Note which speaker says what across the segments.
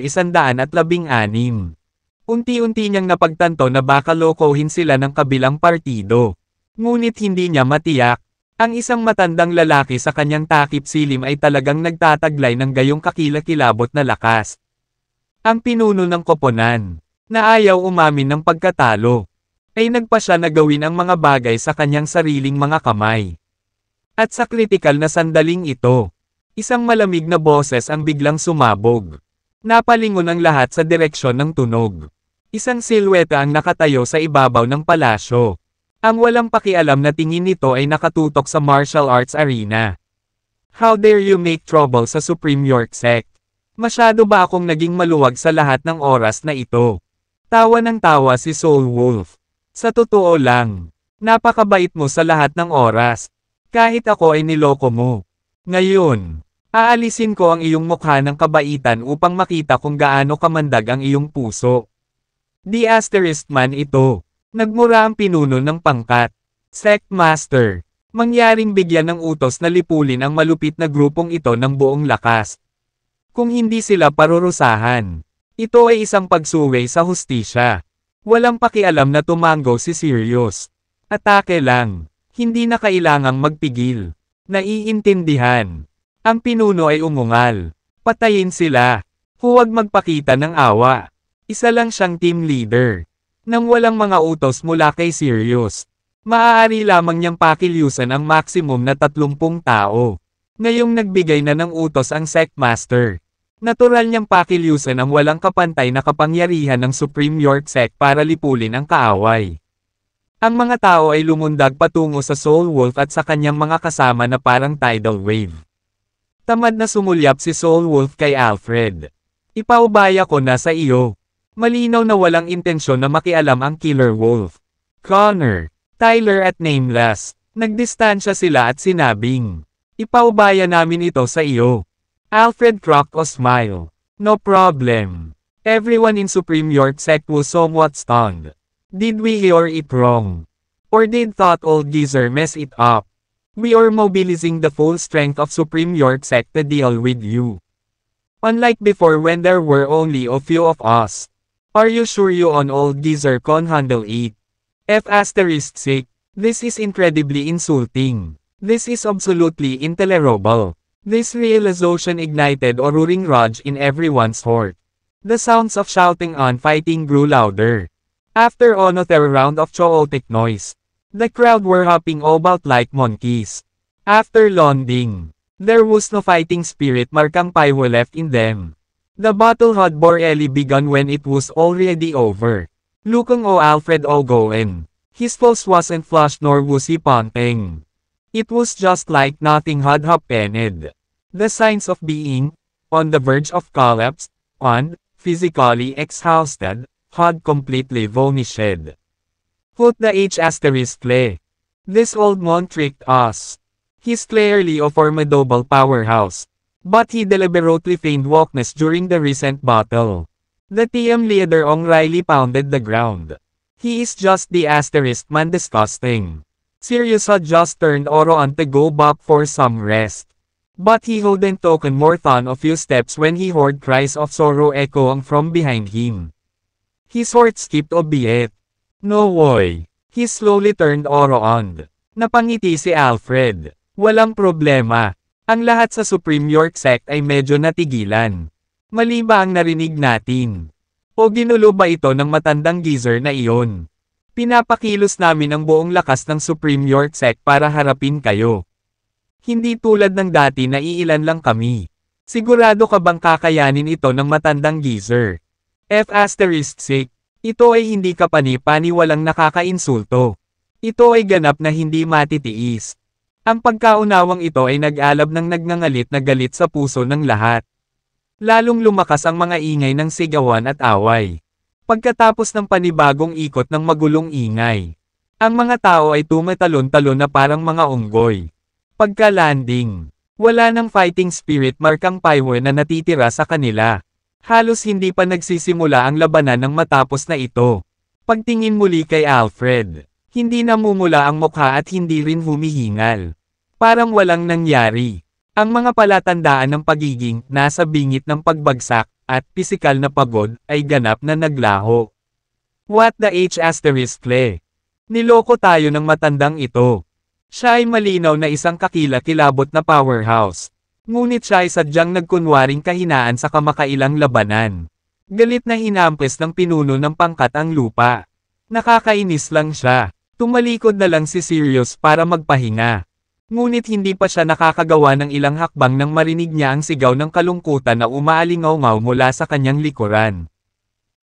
Speaker 1: 116. Unti-unti niyang napagtanto na baka lokohin sila ng kabilang partido. Ngunit hindi niya matiyak. Ang isang matandang lalaki sa kanyang takip silim ay talagang nagtataglay ng gayong kakilakilabot na lakas. Ang pinuno ng koponan, na ayaw umamin ng pagkatalo, ay nagpa siya na gawin ang mga bagay sa kanyang sariling mga kamay. At sa kritikal na sandaling ito, isang malamig na boses ang biglang sumabog. Napalingon ang lahat sa direksyon ng tunog. Isang silweta ang nakatayo sa ibabaw ng palasyo. Ang walang pakialam na tingin nito ay nakatutok sa martial arts arena. How dare you make trouble sa Supreme York Sect? Masyado ba akong naging maluwag sa lahat ng oras na ito? Tawa ng tawa si Soul Wolf. Sa totoo lang, napakabait mo sa lahat ng oras. Kahit ako ay niloko mo. Ngayon, aalisin ko ang iyong mukha ng kabaitan upang makita kung gaano kamandag ang iyong puso. The Asterisk man ito. Nagmura ang pinuno ng pangkat. Sect Master. Mangyaring bigyan ng utos na lipulin ang malupit na grupong ito ng buong lakas. Kung hindi sila parurusahan, ito ay isang pagsuway sa hustisya. Walang pakialam na tumango si Sirius. Atake lang. Hindi na kailangang magpigil. Naiintindihan. Ang pinuno ay umungal. Patayin sila. Huwag magpakita ng awa. Isa lang siyang team leader. Nang walang mga utos mula kay Sirius, maaari lamang niyang pakilyusan ang maximum na 30 tao. Ngayong nagbigay na ng utos ang Sect Master, natural niyang pakilyusan ang walang kapantay na kapangyarihan ng Supreme York Sect para lipulin ang kaaway. Ang mga tao ay lumundag patungo sa Soul Wolf at sa kanyang mga kasama na parang tidal wave. Tamad na sumulyap si Soul Wolf kay Alfred. Ipaubaya ko na sa iyo. Malinaw na walang intensyon na makialam ang Killer Wolf. Connor, Tyler at Nameless, nagdistansya sila at sinabing, ipaubaya namin ito sa iyo. Alfred cracked a smile. No problem. Everyone in Supreme York Sect was somewhat stunned. Did we hear it wrong? Or did Thought Old Geezer mess it up? We are mobilizing the full strength of Supreme York Sect to deal with you. Unlike before when there were only a few of us. Are you sure you on Old Geezer can handle it? F***, this is incredibly insulting. This is absolutely intolerable. This realization ignited a roaring rage in everyone's heart. The sounds of shouting and fighting grew louder. After another round of chaotic noise, the crowd were hopping about like monkeys. After landing, there was no fighting spirit markang paiwo left in them. The battle had barely begun when it was already over. Looking o Alfred Ogoen. His pulse wasn't flushed nor was he panting. It was just like nothing had happened. The signs of being, on the verge of collapse, and, physically exhausted, had completely vanished. Put the H***. This old man tricked us. He's clearly a formidable powerhouse. But he deliberately feigned weakness during the recent battle. The team leader Ong Riley pounded the ground. He is just the asterisk man disgusting. Sirius had just turned Oro on to go back for some rest. But he hadn't taken more than a few steps when he heard cries of sorrow echoing from behind him. His heart skipped a beat. No way. He slowly turned Oro on. Napangiti si Alfred. Walang problema. Ang lahat sa Supreme York Sect ay medyo natigilan. Mali ba ang narinig natin? O ginulo ba ito ng matandang geezer na iyon? Pinapakilos namin ang buong lakas ng Supreme York Sect para harapin kayo. Hindi tulad ng dati na iilan lang kami. Sigurado ka bang kakayanin ito ng matandang geezer? F***, ito ay hindi kapani-pani walang nakakainsulto. Ito ay ganap na hindi matitiis. Ang pagkaunawang ito ay nag-alab ng nagngangalit na galit sa puso ng lahat. Lalong lumakas ang mga ingay ng sigawan at away. Pagkatapos ng panibagong ikot ng magulong ingay, ang mga tao ay tumatalon-talon na parang mga unggoy. Pagka-landing, wala ng fighting spirit markang paiwo na natitira sa kanila. Halos hindi pa nagsisimula ang labanan ng matapos na ito. Pagtingin muli kay Alfred, hindi namumula ang mukha at hindi rin humihingal. Parang walang nangyari. Ang mga palatandaan ng pagiging nasa bingit ng pagbagsak at pisikal na pagod ay ganap na naglaho. What the H**le? Niloko tayo ng matandang ito. Siya ay malinaw na isang kakila-kilabot na powerhouse. Ngunit siya ay sadyang nagkunwaring kahinaan sa kamakailang labanan. Galit na hinampes ng pinuno ng pangkat ang lupa. Nakakainis lang siya. Tumalikod na lang si Sirius para magpahinga. Ngunit hindi pa siya nakakagawa ng ilang hakbang nang marinig niya ang sigaw ng kalungkutan na umaalingaw-ngaw mula sa kanyang likuran.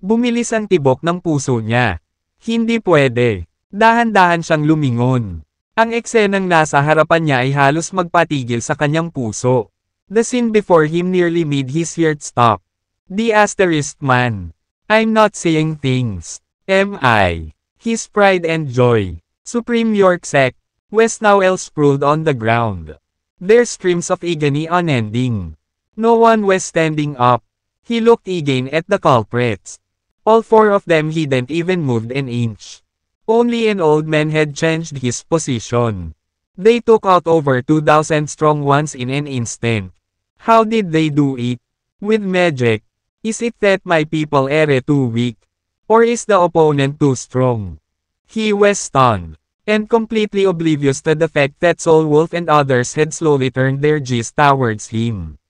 Speaker 1: Bumilis ang tibok ng puso niya. Hindi pwede. Dahan-dahan siyang lumingon. Ang eksenang nasa harapan niya ay halos magpatigil sa kanyang puso. The scene before him nearly made his heart stop. The asterisk man. I'm not saying things. Am I? His pride and joy. Supreme York sect. West now sprawled on the ground. Their screams of agony unending. No one was standing up. He looked again at the culprits. All four of them hadn't even moved an inch. Only an old man had changed his position. They took out over 2,000 strong ones in an instant. How did they do it? With magic? Is it that my people are too weak? Or is the opponent too strong? He was stunned. And completely oblivious to the fact that Soulwolf and others had slowly turned their gaze towards him.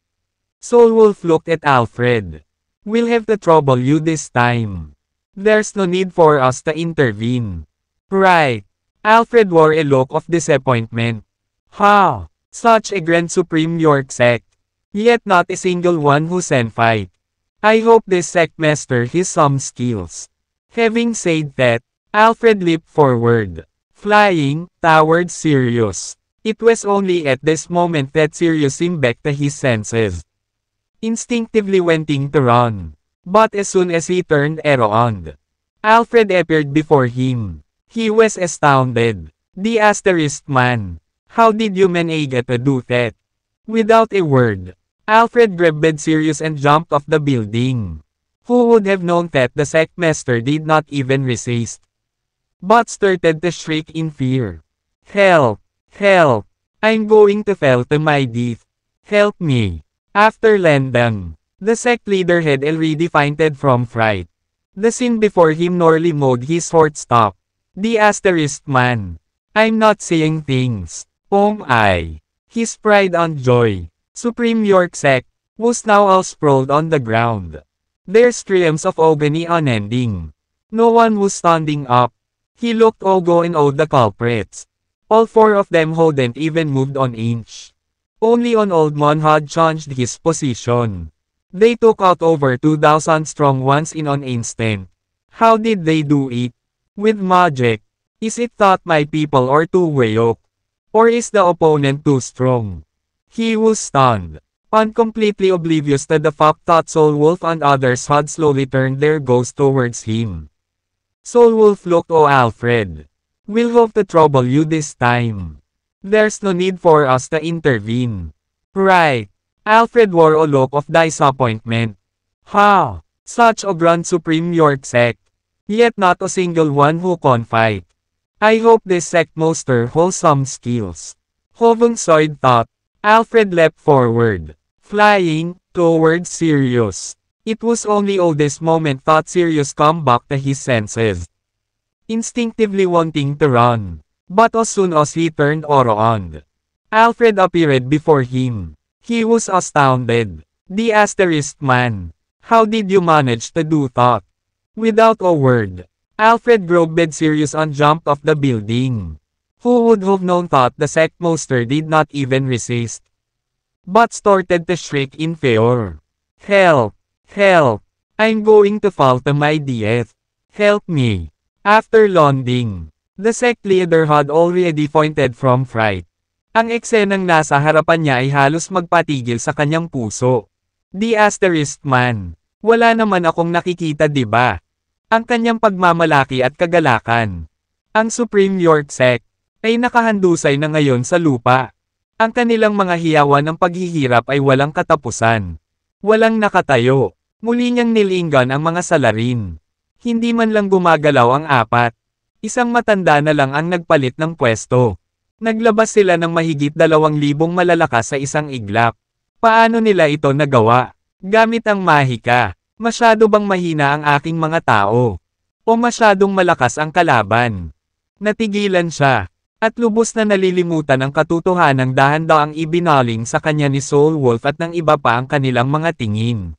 Speaker 1: Soulwolf looked at Alfred. We'll have to trouble you this time. There's no need for us to intervene. Right. Alfred wore a look of disappointment. Ha! Such a grand Supreme York sect. Yet not a single one who can fight. I hope this sect master has some skills. Having said that, Alfred leaped forward. Flying towards Sirius. It was only at this moment that Sirius seemed back to his senses. Instinctively wanting to run. But as soon as he turned around, Alfred appeared before him. He was astounded. The asterisk man. How did you manage to do that? Without a word, Alfred grabbed Sirius and jumped off the building. Who would have known that the sect master did not even resist? But started to shriek in fear. Help! Help! I'm going to fall to my death. Help me! After landing, the sect leader had already fainted from fright. The scene before him nearly made his heart stop. The asterisk man. I'm not saying things. I. His pride and joy. Supreme York sect was now all sprawled on the ground. Their screams of agony unending. No one was standing up. He looked Ogo and awed the culprits. All four of them hadn't even moved an inch. Only an old man had changed his position. They took out over 2,000 strong ones in an instant. How did they do it? With magic? Is it that my people are too weak? Or is the opponent too strong? He was stunned, and completely oblivious to the fact that Soulwolf and others had slowly turned their gaze towards him. Soulwolf looked at Alfred. We'll have to trouble you this time. There's no need for us to intervene. Right. Alfred wore a look of disappointment. Ha! Such a grand Supreme York sect. Yet not a single one who can fight. I hope this sect master has some skills. Having said that, Alfred leapt forward, flying towards Sirius. It was only at this moment that Sirius came back to his senses. Instinctively wanting to run. But as soon as he turned around, Alfred appeared before him. He was astounded. The asterisk man. How did you manage to do that? Without a word, Alfred grabbed Sirius and jumped off the building. Who would have known that the sect master did not even resist, but started to shriek in fear. Help! Help! I'm going to fall to my death. Help me! After landing, the sect leader had already fainted from fright. Ang eksenang nasa harapan niya ay halos magpatigil sa kanyang puso. The asterisk man. Wala naman akong nakikita, diba? Ang kanyang pagmamalaki at kagalakan. Ang Supreme York sect ay nakahandusay na ngayon sa lupa. Ang kanilang mga hiyawan ng paghihirap ay walang katapusan. Walang nakatayo. Muli niyang nilinggan ang mga salarin. Hindi man lang gumagalaw ang apat. Isang matanda na lang ang nagpalit ng pwesto. Naglabas sila ng mahigit 2,000 malalakas sa isang iglap. Paano nila ito nagawa? Gamit ang mahika. Masyado bang mahina ang aking mga tao? O masyadong malakas ang kalaban? Natigilan siya. At lubos na nalilimutan ang katotohanang dahan-daang ibinaling sa kanya ni Soul Wolf at ng iba pa ang kanilang mga tingin.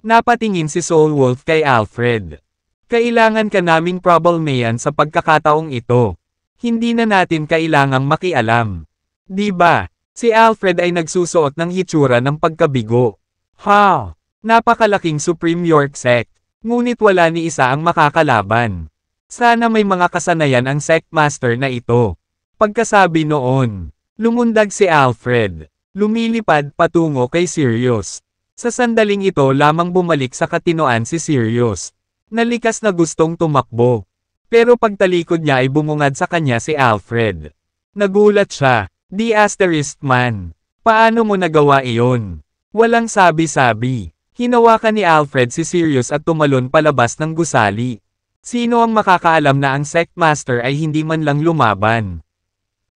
Speaker 1: Napatingin si Soul Wolf kay Alfred. Kailangan ka naming troublemayan sa pagkakataong ito. Hindi na natin kailangang makialam. Di ba? Si Alfred ay nagsusuot ng hitsura ng pagkabigo. Ha! Napakalaking Supreme York Sect. Ngunit wala ni isa ang makakalaban. Sana may mga kasanayan ang Sect Master na ito. Pagkasabi noon, lumundag si Alfred. Lumilipad patungo kay Sirius. Sa sandaling ito lamang bumalik sa katinoan si Sirius. Nalikas na gustong tumakbo. Pero pagtalikod niya ay bumungad sa kanya si Alfred. Nagulat siya. Di asterisk man. Paano mo nagawa iyon? Walang sabi-sabi. Hinawakan ni Alfred si Sirius at tumalon palabas ng gusali. Sino ang makakaalam na ang Sect Master ay hindi man lang lumaban?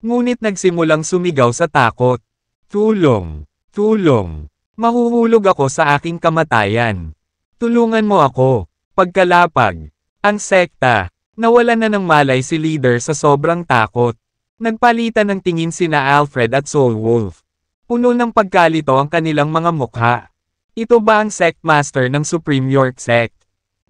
Speaker 1: Ngunit nagsimulang sumigaw sa takot. Tulong! Tulong! Mahuhulog ako sa aking kamatayan. Tulungan mo ako. Pagkalapag. Ang sekta. Nawalan na ng malay si leader sa sobrang takot. Nagpalitan ng tingin sina Alfred at Soul Wolf. Puno ng pagkalito ang kanilang mga mukha. Ito ba ang Sect Master ng Supreme York Sect?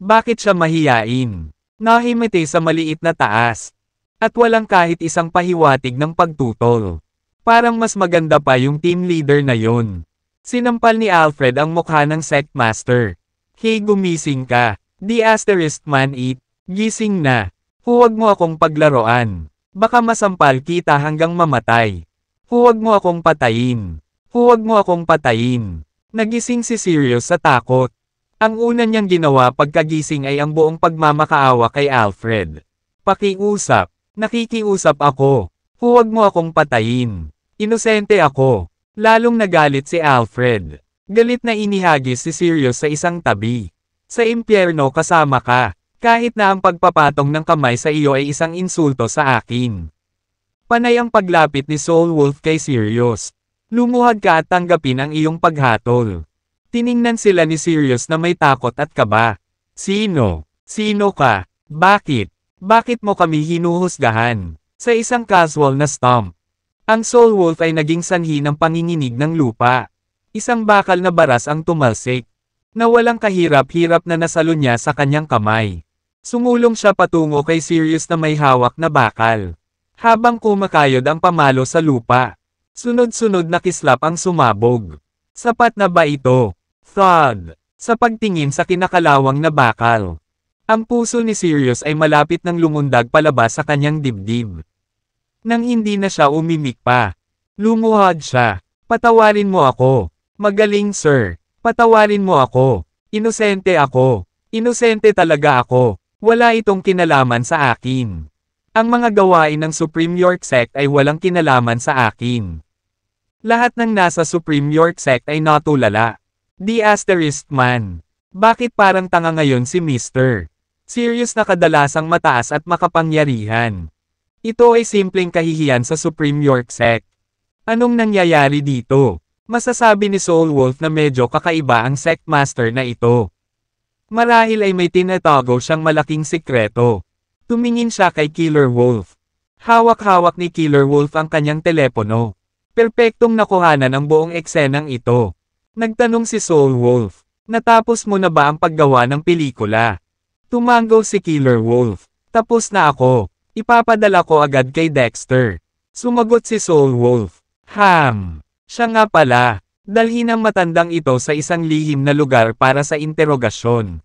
Speaker 1: Bakit siya mahiyain? Nahimete sa maliit na taas. At walang kahit isang pahiwatig ng pagtutol. Parang mas maganda pa yung team leader na yon. Sinampal ni Alfred ang mukha ng Sect Master. Hey, gumising ka. Di asterisk man it. Gising na. Huwag mo akong paglaruan. Baka masampal kita hanggang mamatay. Huwag mo akong patayin. Huwag mo akong patayin. Nagising si Sirius sa takot. Ang una niyang ginawa pagkagising ay ang buong pagmamakaawa kay Alfred. Pakiusap. Nakikiusap ako. Huwag mo akong patayin. Inosente ako. Lalong nagalit si Alfred. Galit na inihagis si Sirius sa isang tabi. Sa impyerno kasama ka. Kahit na ang pagpapatong ng kamay sa iyo ay isang insulto sa akin. Panay ang paglapit ni Soul Wolf kay Sirius. Lumuhad ka at tanggapin ang iyong paghatol. Tiningnan sila ni Sirius na may takot at kaba. Sino? Sino ka? Bakit? Bakit mo kami hinuhusgahan? Sa isang casual na stomp. Ang Soul Wolf ay naging sanhi ng panginginig ng lupa. Isang bakal na baras ang tumalsik. Na walang kahirap-hirap na nasalo niya sa kanyang kamay. Sumulong siya patungo kay Sirius na may hawak na bakal. Habang kumakayod ang pamalo sa lupa. Sunod-sunod na kislap ang sumabog. Sapat na ba ito? Thud. Sa pagtingin sa kinakalawang na bakal. Ang puso ni Sirius ay malapit nang lumundag palabas sa kanyang dibdib. Nang hindi na siya umimik pa. Lumuhad siya. Patawarin mo ako. Magaling sir. Patawarin mo ako. Inosente ako. Inosente talaga ako. Wala itong kinalaman sa akin. Ang mga gawain ng Supreme York Sect ay walang kinalaman sa akin. Lahat ng nasa Supreme York Sect ay natulala. Di asterisk man. Bakit parang tanga ngayon si Mr. Sirius na kadalasang mataas at makapangyarihan. Ito ay simpleng kahihiyan sa Supreme York Sect. Anong nangyayari dito? Masasabi ni Soul Wolf na medyo kakaiba ang Sect Master na ito. Marahil ay may tinatago siyang malaking sikreto. Tumingin siya kay Killer Wolf. Hawak-hawak ni Killer Wolf ang kanyang telepono. Perpektong nakuhanan ang buong eksenang ito. Nagtanong si Soul Wolf, natapos mo na ba ang paggawa ng pelikula? Tumango si Killer Wolf. Tapos na ako. Ipapadala ko agad kay Dexter. Sumagot si Soul Wolf. Siya nga pala. Dalhin ang matandang ito sa isang lihim na lugar para sa interogasyon.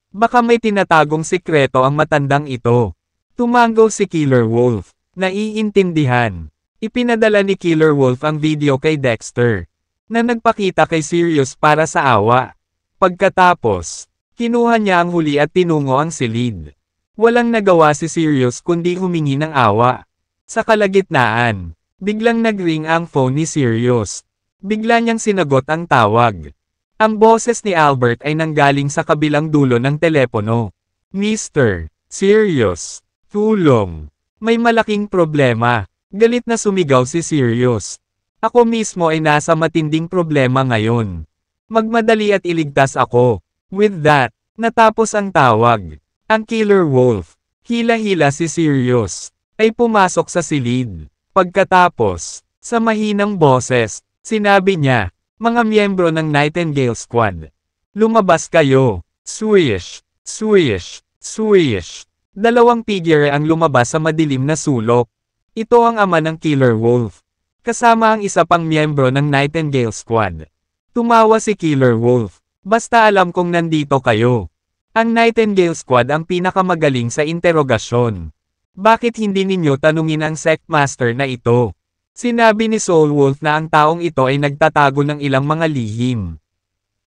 Speaker 1: Baka may tinatagong sikreto ang matandang ito. Tumango si Killer Wolf. Naiintindihan. Ipinadala ni Killer Wolf ang video kay Dexter. Na nagpakita kay Sirius para sa awa. Pagkatapos, kinuha niya ang huli at tinungo ang silid. Walang nagawa si Sirius kundi humingi ng awa. Sa kalagitnaan, biglang nagring ang phone ni Sirius. Bigla niyang sinagot ang tawag. Ang boses ni Albert ay nanggaling sa kabilang dulo ng telepono. Mr. Sirius, tulong. May malaking problema. Galit na sumigaw si Sirius. Ako mismo ay nasa matinding problema ngayon. Magmadali at iligtas ako. With that, natapos ang tawag. Ang Killer Wolf, hila-hila si Sirius, ay pumasok sa silid. Pagkatapos, sa mahinang boses, sinabi niya, mga miyembro ng Nightingale Squad. Lumabas kayo. Swish, swish, swish. Dalawang figure ang lumabas sa madilim na sulok. Ito ang ama ng Killer Wolf. Kasama ang isa pang miyembro ng Nightingale Squad. Tumawa si Killer Wolf. Basta alam kong nandito kayo. Ang Nightingale Squad ang pinakamagaling sa interogasyon. Bakit hindi ninyo tanungin ang Sect Master na ito? Sinabi ni Soul Wolf na ang taong ito ay nagtatago ng ilang mga lihim.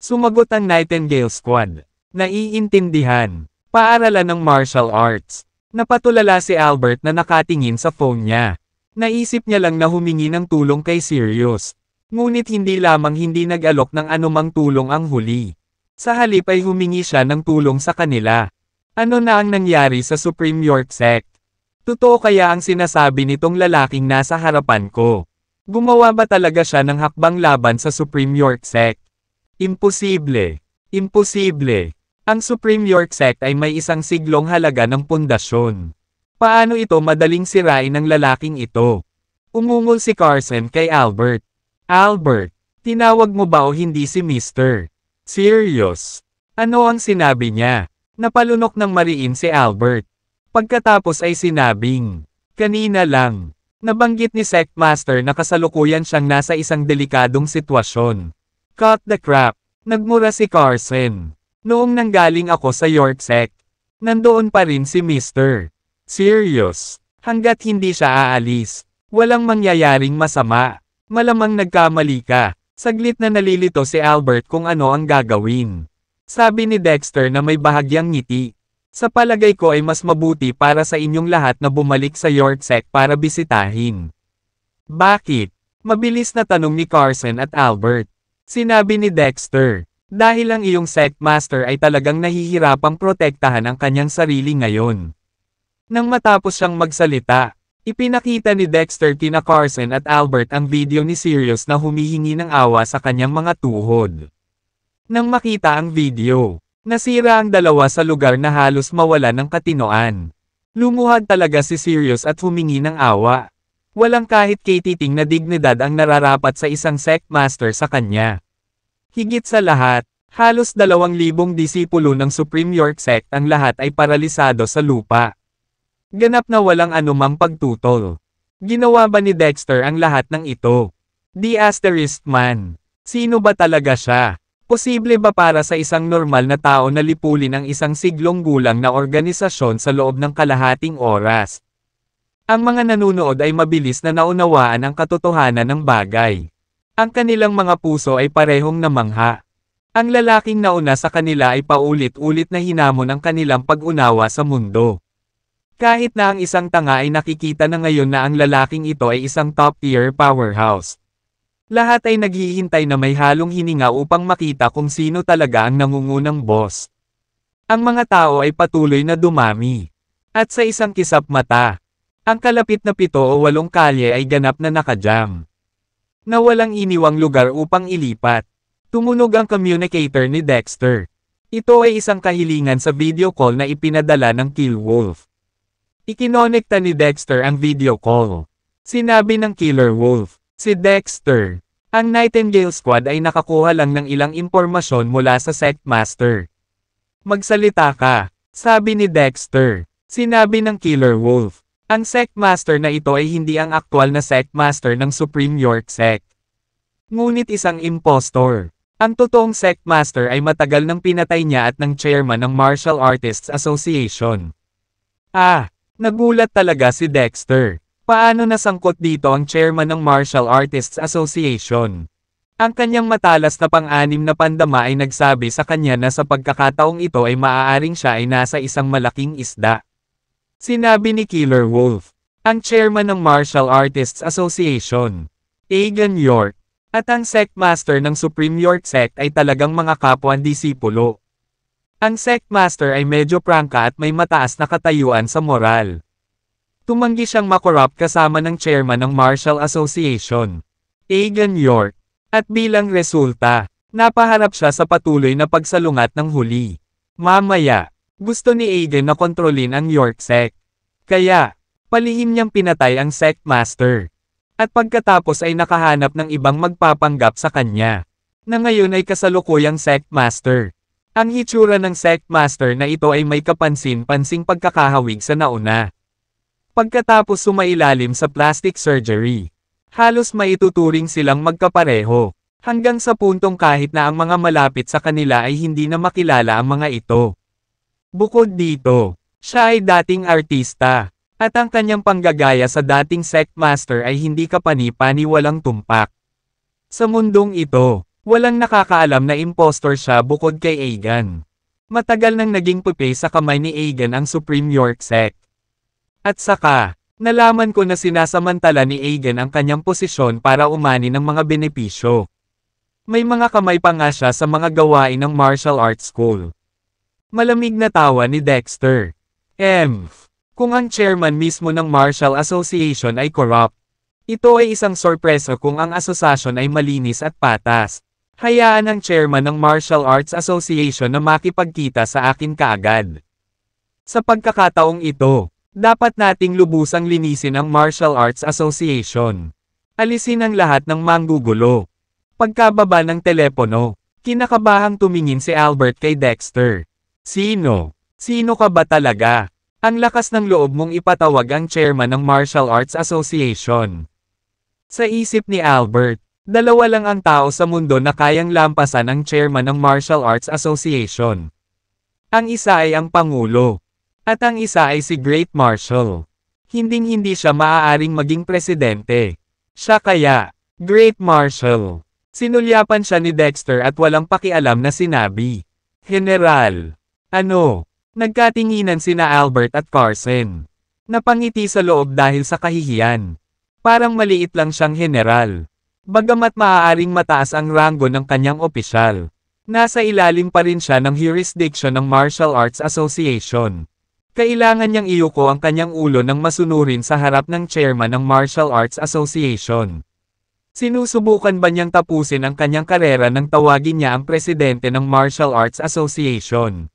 Speaker 1: Sumagot ang Nightingale Squad. Naiintindihan. Paaralan ng martial arts. Napatulala si Albert na nakatingin sa phone niya. Naisip niya lang na humingi ng tulong kay Sirius. Ngunit hindi lamang hindi nag-alok ng anumang tulong ang huli. Sa halip ay humingi siya ng tulong sa kanila. Ano na ang nangyari sa Supreme York Sect? Totoo kaya ang sinasabi nitong lalaking nasa harapan ko? Gumawa ba talaga siya ng hakbang laban sa Supreme York Sect? Imposible. Imposible. Ang Supreme York Sect ay may isang siglong halaga ng pundasyon. Paano ito madaling sirain ng lalaking ito? Umungol si Carson kay Albert. Albert, tinawag mo ba o hindi si Mr. Sirius? Ano ang sinabi niya? Napalunok ng mariin si Albert. Pagkatapos ay sinabing, kanina lang, nabanggit ni Sect Master na kasalukuyan siyang nasa isang delikadong sitwasyon. Cut the crap, nagmura si Carson. Noong nanggaling ako sa York Sect, nandoon pa rin si Mr. Sirius. Hanggat hindi siya aalis, walang mangyayaring masama. Malamang nagkamali ka. Saglit na nalilito si Albert kung ano ang gagawin. Sabi ni Dexter na may bahagyang ngiti. Sa palagay ko ay mas mabuti para sa inyong lahat na bumalik sa York Sect para bisitahin. Bakit? Mabilis na tanong ni Carson at Albert. Sinabi ni Dexter. Dahil ang iyong Sect Master ay talagang nahihirapang protektahan ang kanyang sarili ngayon. Nang matapos siyang magsalita, ipinakita ni Dexter kina Carson at Albert ang video ni Sirius na humihingi ng awa sa kanyang mga tuhod. Nang makita ang video, nasira ang dalawa sa lugar na halos mawala ng katinoan. Lumuhad talaga si Sirius at humingi ng awa. Walang kahit katiting na dignidad ang nararapat sa isang Sect Master sa kanya. Higit sa lahat, halos 2,000 disipulo ng Supreme York Sect ang lahat ay paralisado sa lupa. Ganap na walang anumang pagtutol. Ginawa ba ni Dexter ang lahat ng ito? The Asterisk Man. Sino ba talaga siya? Posible ba para sa isang normal na tao na lipulin ang isang siglong gulang na organisasyon sa loob ng kalahating oras? Ang mga nanunood ay mabilis na naunawaan ang katotohanan ng bagay. Ang kanilang mga puso ay parehong namangha. Ang lalaking nauna sa kanila ay paulit-ulit na hinamon ang kanilang pag-unawa sa mundo. Kahit na ang isang tanga ay nakikita na ngayon na ang lalaking ito ay isang top-tier powerhouse. Lahat ay naghihintay na may halong hininga upang makita kung sino talaga ang nangungunang boss. Ang mga tao ay patuloy na dumami. At sa isang kisap mata, ang kalapit na 7 o 8 kalye ay ganap na nakajam. Na walang iniwang lugar upang ilipat. Tumunog ang communicator ni Dexter. Ito ay isang kahilingan sa video call na ipinadala ng Kill Wolf. Ikinonekta ni Dexter ang video call. Sinabi ng Killer Wolf, si Dexter, ang Nightingale Squad ay nakakuha lang ng ilang impormasyon mula sa Sect Master. Magsalita ka, sabi ni Dexter. Sinabi ng Killer Wolf. Ang Sect Master na ito ay hindi ang aktwal na Sect Master ng Supreme York Sect. Ngunit isang impostor. Ang totoong Sect Master ay matagal nang pinatay niya at ng chairman ng Martial Artists Association. Nagulat talaga si Dexter. Paano nasangkot dito ang chairman ng Martial Artists Association? Ang kanyang matalas na pang-anim na pandama ay nagsabi sa kanya na sa pagkakataong ito ay maaaring siya ay nasa isang malaking isda. Sinabi ni Killer Wolf, ang chairman ng Martial Artists Association, Aegon York, at ang Sect Master ng Supreme York Sect ay talagang mga kapwa-disipulo. Ang Sect Master ay medyo prangka at may mataas na katayuan sa moral. Tumanggi siyang makorrupt kasama ng chairman ng Marshall Association, Egan York. At bilang resulta, napaharap siya sa patuloy na pagsalungat ng huli. Mamaya, gusto ni Egan na kontrolin ang York sect. Kaya, palihim niyang pinatay ang sect master. At pagkatapos ay nakahanap ng ibang magpapanggap sa kanya, na ngayon ay kasalukuyang sect master. Ang hitsura ng sect master na ito ay may kapansin-pansing pagkakahawig sa nauna. Pagkatapos sumailalim sa plastic surgery, halos maituturing silang magkapareho, hanggang sa puntong kahit na ang mga malapit sa kanila ay hindi na makilala ang mga ito. Bukod dito, siya ay dating artista, at ang kanyang panggagaya sa dating sect master ay hindi kapani-paniwalang tumpak. Sa mundong ito, walang nakakaalam na impostor siya bukod kay Egan. Matagal nang naging pupe sa kamay ni Egan ang Supreme York sect. At saka, nalaman ko na sinasamantala ni Egan ang kanyang posisyon para umani ng mga benepisyo. May mga kamay pa nga siya sa mga gawain ng martial arts school. Malamig na tawa ni Dexter. Kung ang chairman mismo ng Martial Association ay corrupt, ito ay isang sorpresa kung ang asosasyon ay malinis at patas. Hayaan ang chairman ng Martial Arts Association na makipagkita sa akin kaagad. Sa pagkakataong ito, dapat nating lubusang linisin ang Martial Arts Association. Alisin ang lahat ng manggugulo. Pagkababa ng telepono, kinakabahang tumingin si Albert kay Dexter. Sino? Sino ka ba talaga? Ang lakas ng loob mong ipatawag ang chairman ng Martial Arts Association. Sa isip ni Albert, dalawa lang ang tao sa mundo na kayang lampasan ang chairman ng Martial Arts Association. Ang isa ay ang Pangulo. At ang isa ay si Great Marshal. Hinding-hindi siya maaaring maging presidente. Siya kaya, Great Marshal. Sinulyapan siya ni Dexter at walang pakialam na sinabi, General. Ano? Nagkatinginan sina Albert at Carson. Napangiti sa loob dahil sa kahihiyan. Parang maliit lang siyang general. Bagamat maaaring mataas ang ranggo ng kanyang opisyal, nasa ilalim pa rin siya ng jurisdiction ng Martial Arts Association. Kailangan niyang iyuko ang kanyang ulo ng masunurin sa harap ng chairman ng Martial Arts Association. Sinusubukan ba niyang tapusin ang kanyang karera nang tawagin niya ang presidente ng Martial Arts Association?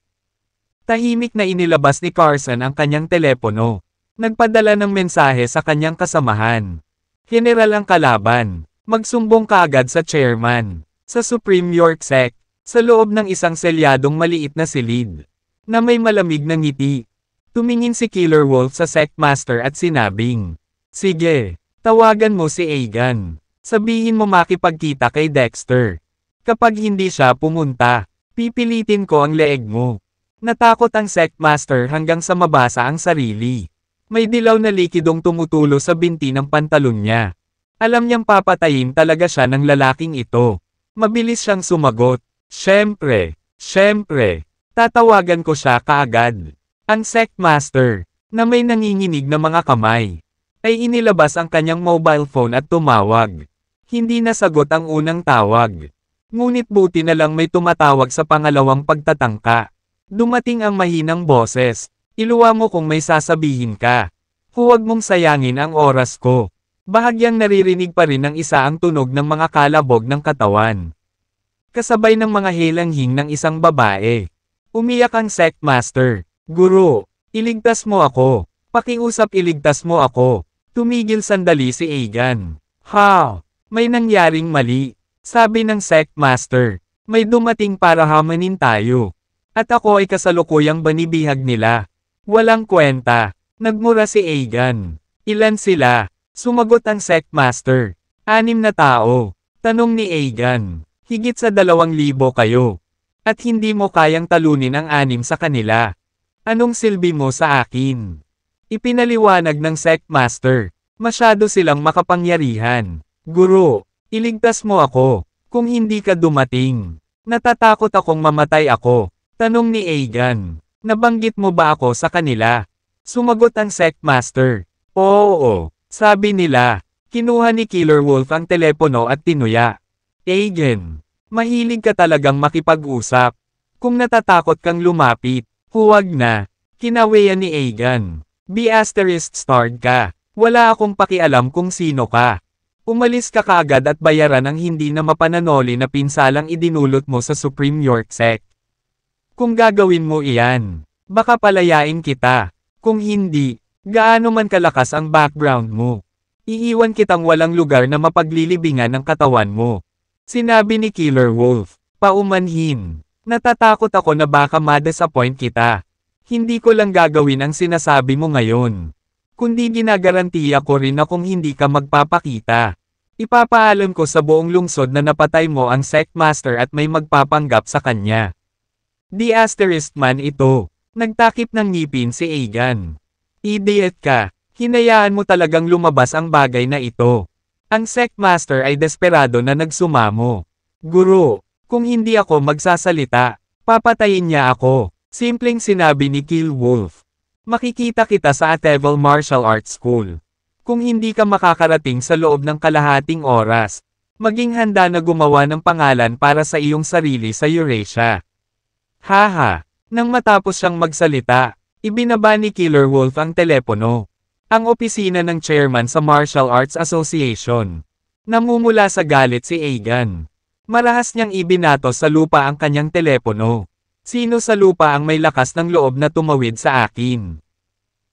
Speaker 1: Tahimik na inilabas ni Carson ang kanyang telepono. Nagpadala ng mensahe sa kanyang kasamahan. General ang kalaban. Magsumbong kaagad sa chairman. Sa Supreme York sect. Sa loob ng isang selyadong maliit na silid. Na may malamig na ngiti. Tumingin si Killer Wolf sa sect master at sinabing, Sige, tawagan mo si Egan. Sabihin mo makipagkita kay Dexter. Kapag hindi siya pumunta, pipilitin ko ang leeg mo. Natakot ang sect master hanggang sa mabasa ang sarili. May dilaw na likidong tumutulo sa binti ng pantalon niya. Alam niyang papatayin talaga siya ng lalaking ito. Mabilis siyang sumagot. Siyempre, tatawagan ko siya kaagad. Ang sect master, na may nanginginig na mga kamay, ay inilabas ang kanyang mobile phone at tumawag. Hindi nasagot ang unang tawag. Ngunit buti na lang may tumatawag sa pangalawang pagtatangka. Dumating ang mahinang boses. Iluwa mo kung may sasabihin ka. Huwag mong sayangin ang oras ko. Bahagyang naririnig pa rin ng isa ang tunog ng mga kalabog ng katawan. Kasabay ng mga helanghing ng isang babae. Umiyak ang sect master. Guro, iligtas mo ako. Pakiusap iligtas mo ako. Tumigil sandali si Egan. May nangyaring mali. Sabi ng sect master. May dumating para hamanin tayo. At ako ay kasalukuyang banibihag nila. Walang kwenta. Nagmura si Egan. Ilan sila? Sumagot ang sect master. 6 na tao. Tanong ni Egan. Higit sa 2,000 kayo. At hindi mo kayang talunin ang 6 sa kanila. Anong silbi mo sa akin? Ipinaliwanag ng sect master. Masyado silang makapangyarihan. Guro, iligtas mo ako. Kung hindi ka dumating. Natatakot akong mamatay ako. Tanong ni Egan. Nabanggit mo ba ako sa kanila? Sumagot ang sect master. Oo, sabi nila. Kinuha ni Killer Wolf ang telepono at tinuya. Egan, mahilig ka talagang makipag-usap. Kung natatakot kang lumapit, huwag na. Kinaweyan ni Egan. B***starred ka. Wala akong pakialam kung sino ka. Umalis ka kaagad at bayaran ang hindi na mapananoli na pinsalang idinulot mo sa Supreme York Sect. Kung gagawin mo iyan, baka palayain kita. Kung hindi, gaano man kalakas ang background mo, iiwan kitang walang lugar na mapaglilibingan ng katawan mo. Sinabi ni Killer Wolf, paumanhin. Natatakot ako na baka ma-disappoint kita. Hindi ko lang gagawin ang sinasabi mo ngayon. Kundi ginagarantiya ko rin na kung hindi ka magpapakita, ipapaalam ko sa buong lungsod na napatay mo ang Sect Master at may magpapanggap sa kanya. The asterisk man ito. Nagtakip ng ngipin si Aegon. Idiot ka. Hinayaan mo talagang lumabas ang bagay na ito. Ang Sect Master ay desperado na nagsumamo. Guro, kung hindi ako magsasalita, papatayin niya ako. Simpleng sinabi ni Kill Wolf. Makikita kita sa Atevel Martial Arts School. Kung hindi ka makakarating sa loob ng kalahating oras, maging handa na gumawa ng pangalan para sa iyong sarili sa Eurasia. Haha, nang matapos siyang magsalita, ibinaba ni Killer Wolf ang telepono. Ang opisina ng chairman sa Martial Arts Association. Namumula sa galit si Aegon. Marahas niyang ibinato sa lupa ang kanyang telepono. Sino sa lupa ang may lakas ng loob na tumawid sa akin?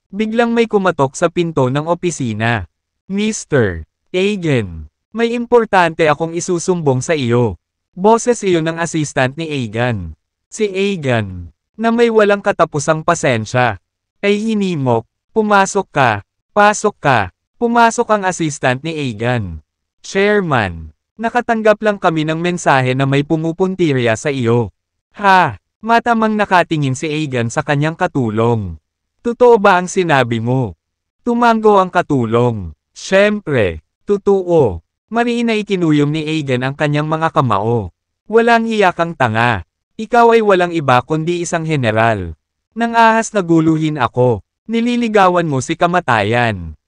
Speaker 1: Biglang may kumatok sa pinto ng opisina. Mr. Aegon, may importante akong isusumbong sa iyo. Boses iyon ng assistant ni Aegon. Si Aegon, na may walang katapusang pasensya, ay hinimok, pumasok ka, pasok ka, pumasok ang assistant ni Aegon. Chairman, nakatanggap lang kami ng mensahe na may pumupuntirya sa iyo. Ha? Matamang nakatingin si Aegon sa kanyang katulong. Totoo ba ang sinabi mo? Tumango ang katulong. Siyempre, totoo. Mariin na ikinuyom ni Aegon ang kanyang mga kamao. Walang hiya kang tanga. Ikaw ay walang iba kundi isang general. Nang ahas na guluhin ako, nililigawan mo si kamatayan.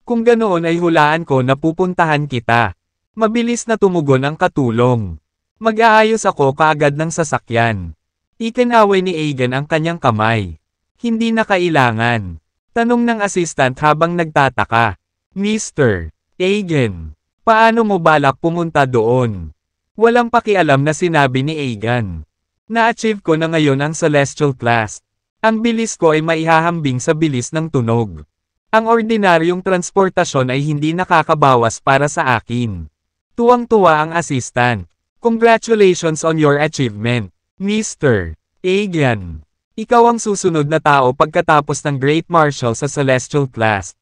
Speaker 1: Kung ganoon ay hulaan ko na pupuntahan kita. Mabilis na tumugon ang katulong. Mag-aayos ako kaagad ng sasakyan. Ikinaway ni Aegon ang kanyang kamay. Hindi na kailangan. Tanong ng assistant habang nagtataka. Mr. Aegon, paano mo balak pumunta doon? Walang pakialam na sinabi ni Aegon. Na-achieve ko na ngayon ang Celestial Class. Ang bilis ko ay maihahambing sa bilis ng tunog. Ang ordinaryong transportasyon ay hindi nakakabawas para sa akin. Tuwang-tuwa ang assistant. Congratulations on your achievement, Mr. Aegon. Ikaw ang susunod na tao pagkatapos ng Great Marshal sa Celestial Class.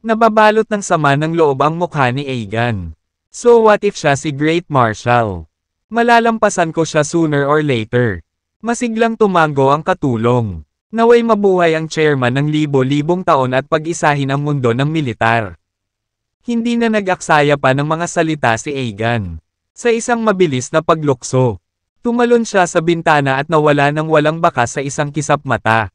Speaker 1: Nababalot ng sama ng loob ang mukha ni Aegon. So what if siya si Great Marshal? Malalampasan ko siya sooner or later. Masiglang tumango ang katulong. Naway mabuhay ang chairman ng libo-libong taon at pag-isahin ang mundo ng militar. Hindi na nag-aksaya pa ng mga salita si Aegon. Sa isang mabilis na paglukso, tumalon siya sa bintana at nawala ng walang bakas sa isang kisap mata.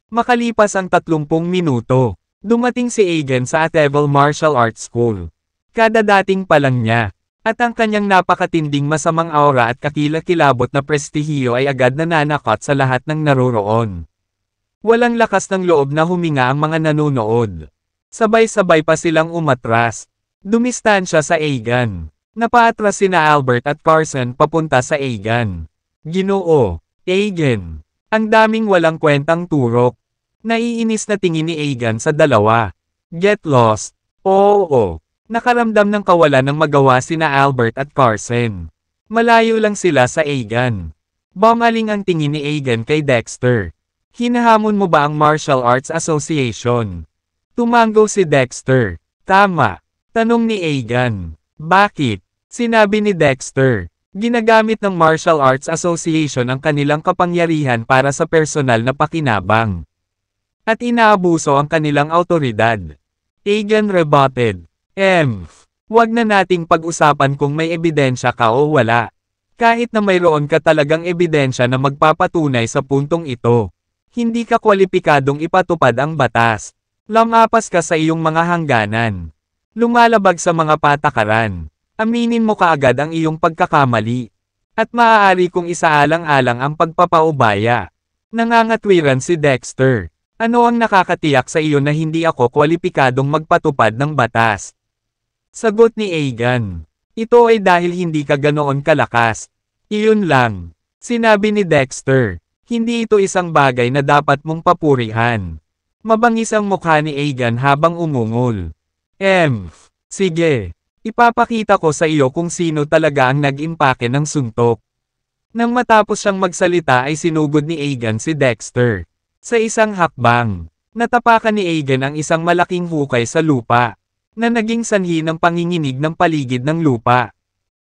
Speaker 1: Makalipas ang 30 minuto, dumating si Aegon sa Atevel Martial Arts School. Kadadating pa lang niya, at ang kanyang napakatinding masamang aura at kakilakilabot na prestihiyo ay agad nananakot sa lahat ng naroroon. Walang lakas ng loob na huminga ang mga nanonood. Sabay-sabay pa silang umatras. Dumistansya sa Aegon. Napaatras sina Albert at Carson papunta sa Aegon. Ginoo, Aegon. Ang daming walang kwentang turok. Naiinis na tingin ni Aegon sa dalawa. Get lost. Oo. Nakaramdam ng kawalan ng magawa sina Albert at Carson. Malayo lang sila sa Aegon. Bumaling ang tingin ni Aegon kay Dexter. Hinahamon mo ba ang Martial Arts Association? Tumango si Dexter. Tama. Tanong ni Aegon. Bakit? Sinabi ni Dexter. Ginagamit ng Martial Arts Association ang kanilang kapangyarihan para sa personal na pakinabang. At inaabuso ang kanilang autoridad. Aegon rebutted. Wag na nating pag-usapan kung may ebidensya ka o wala. Kahit na mayroon ka talagang ebidensya na magpapatunay sa puntong ito, hindi ka kwalipikadong ipatupad ang batas. Lamapas ka sa iyong mga hangganan. Lumalabag sa mga patakaran. Aminin mo kaagad ang iyong pagkakamali. At maaari kong isaalang-alang ang pagpapaubaya. Nangangatwiran si Dexter. Ano ang nakakatiyak sa iyo na hindi ako kwalipikadong magpatupad ng batas? Sagot ni Aegon. Ito ay dahil hindi ka ganoon kalakas. Iyon lang. Sinabi ni Dexter. Hindi ito isang bagay na dapat mong papurihan. Mabangis ang mukha ni Aegon habang umungol. Sige. Ipapakita ko sa iyo kung sino talaga ang nag-impake ng suntok. Nang matapos siyang magsalita ay sinugod ni Aegon si Dexter. Sa isang hakbang, natapakan ni Aegon ang isang malaking hukay sa lupa, na naging sanhi ng panginginig ng paligid ng lupa.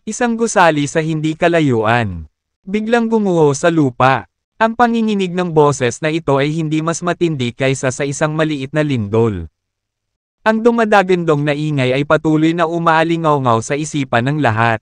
Speaker 1: Isang gusali sa hindi kalayuan. Biglang gumuho sa lupa. Ang panginginig ng boses na ito ay hindi mas matindi kaysa sa isang maliit na lindol. Ang dumadagandong na ingay ay patuloy na umaalingaw-ngaw sa isipan ng lahat.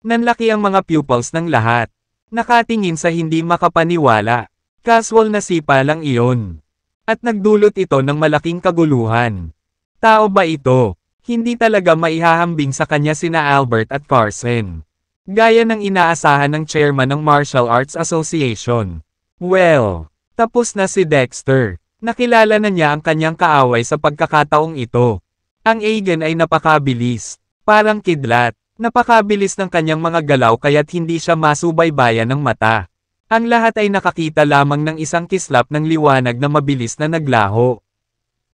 Speaker 1: Nanlaki ang mga pupils ng lahat. Nakatingin sa hindi makapaniwala. Casual na sipa lang iyon. At nagdulot ito ng malaking kaguluhan. Tao ba ito? Hindi talaga maihahambing sa kanya sina Albert at Carson. Gaya ng inaasahan ng chairman ng Martial Arts Association. Well, tapos na si Dexter. Nakilala na niya ang kanyang kaaway sa pagkakataong ito. Ang Aegon ay napakabilis. Parang kidlat. Napakabilis ng kanyang mga galaw kaya't hindi siya masubaybayan ng mata. Ang lahat ay nakakita lamang ng isang kislap ng liwanag na mabilis na naglaho.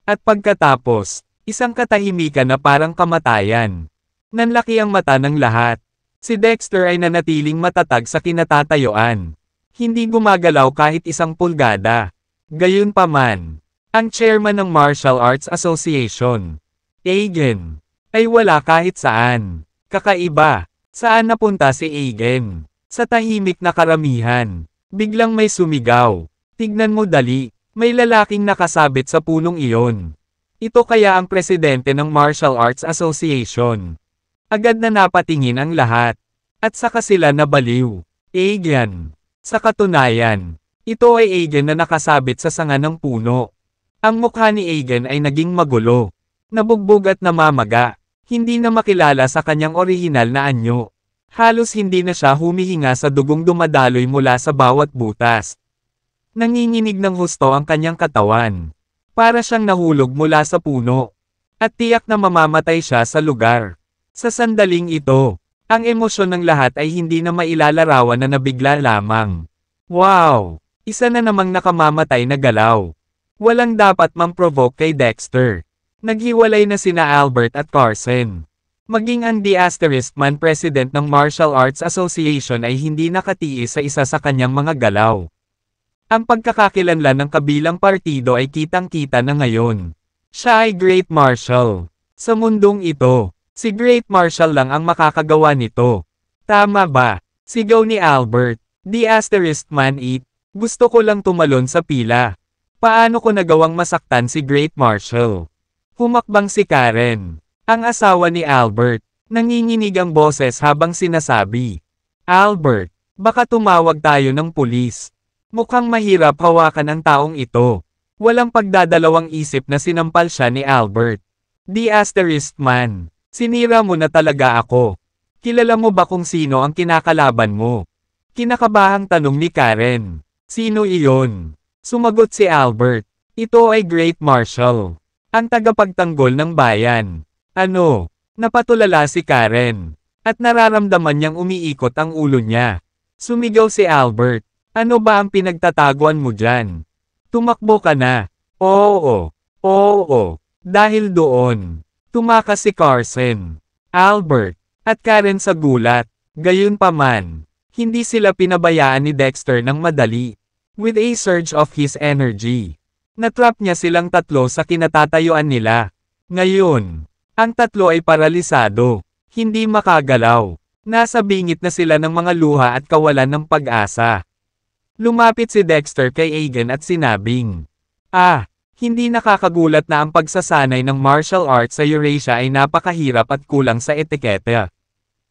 Speaker 1: At pagkatapos, isang katahimikan na parang kamatayan. Nanlaki ang mata ng lahat. Si Dexter ay nanatiling matatag sa kinatatayuan. Hindi gumagalaw kahit isang pulgada. Gayunpaman, ang chairman ng Martial Arts Association, Aegon, ay wala kahit saan. Kakaiba. Saan napunta si Aegon? Sa tahimik na karamihan, biglang may sumigaw. Tignan mo dali, may lalaking nakasabit sa punong iyon. Ito kaya ang presidente ng Martial Arts Association. Agad na napatingin ang lahat. At saka sila nabaliw. Aegon. Sa katunayan, ito ay Aegon na nakasabit sa sanga ng puno. Ang mukha ni Aegon ay naging magulo. Nabugbog at namamaga. Hindi na makilala sa kanyang orihinal na anyo. Halos hindi na siya humihinga sa dugong dumadaloy mula sa bawat butas. Nanginginig ng husto ang kanyang katawan. Para siyang nahulog mula sa puno. At tiyak na mamamatay siya sa lugar. Sa sandaling ito, ang emosyon ng lahat ay hindi na mailalarawan na nabigla lamang. Wow! Isa na namang nakamamatay na galaw. Walang dapat mang-provoke kay Dexter. Naghiwalay na sina Albert at Carson. Maging ang *man president ng Martial Arts Association ay hindi nakatiis sa isa sa kanyang mga galaw. Ang pagkakakilanlan ng kabilang partido ay kitang-kita na ngayon. Siya ay Great Marshal. Sa mundong ito, si Great Marshal lang ang makakagawa nito. Tama ba? Sigaw ni Albert. *man it. Gusto ko lang tumalon sa pila. Paano ko nagawang masaktan si Great Marshal? Humakbang si Karen. Ang asawa ni Albert. Nanginginig ang boses habang sinasabi. Albert, baka tumawag tayo ng pulis. Mukhang mahirap hawakan ang taong ito. Walang pagdadalawang isip na sinampal siya ni Albert. *man, sinira mo na talaga ako. Kilala mo ba kung sino ang kinakalaban mo? Kinakabahang tanong ni Karen. Sino iyon? Sumagot si Albert. Ito ay Great Marshal. Ang tagapagtanggol ng bayan. Ano? Napatulala si Karen. At nararamdaman niyang umiikot ang ulo niya. Sumigaw si Albert. Ano ba ang pinagtataguan mo dyan? Tumakbo ka na. Oo. Dahil doon. Tumakas si Carson. Albert. At Karen sa gulat. Gayunpaman. Hindi sila pinabayaan ni Dexter ng madali. With a surge of his energy. Natrap niya silang tatlo sa kinatatayuan nila. Ngayon, ang tatlo ay paralisado. Hindi makagalaw. Nasa bingit na sila ng mga luha at kawalan ng pag-asa. Lumapit si Dexter kay Aegon at sinabing, hindi nakakagulat na ang pagsasanay ng martial arts sa Eurasia ay napakahirap at kulang sa etiketa.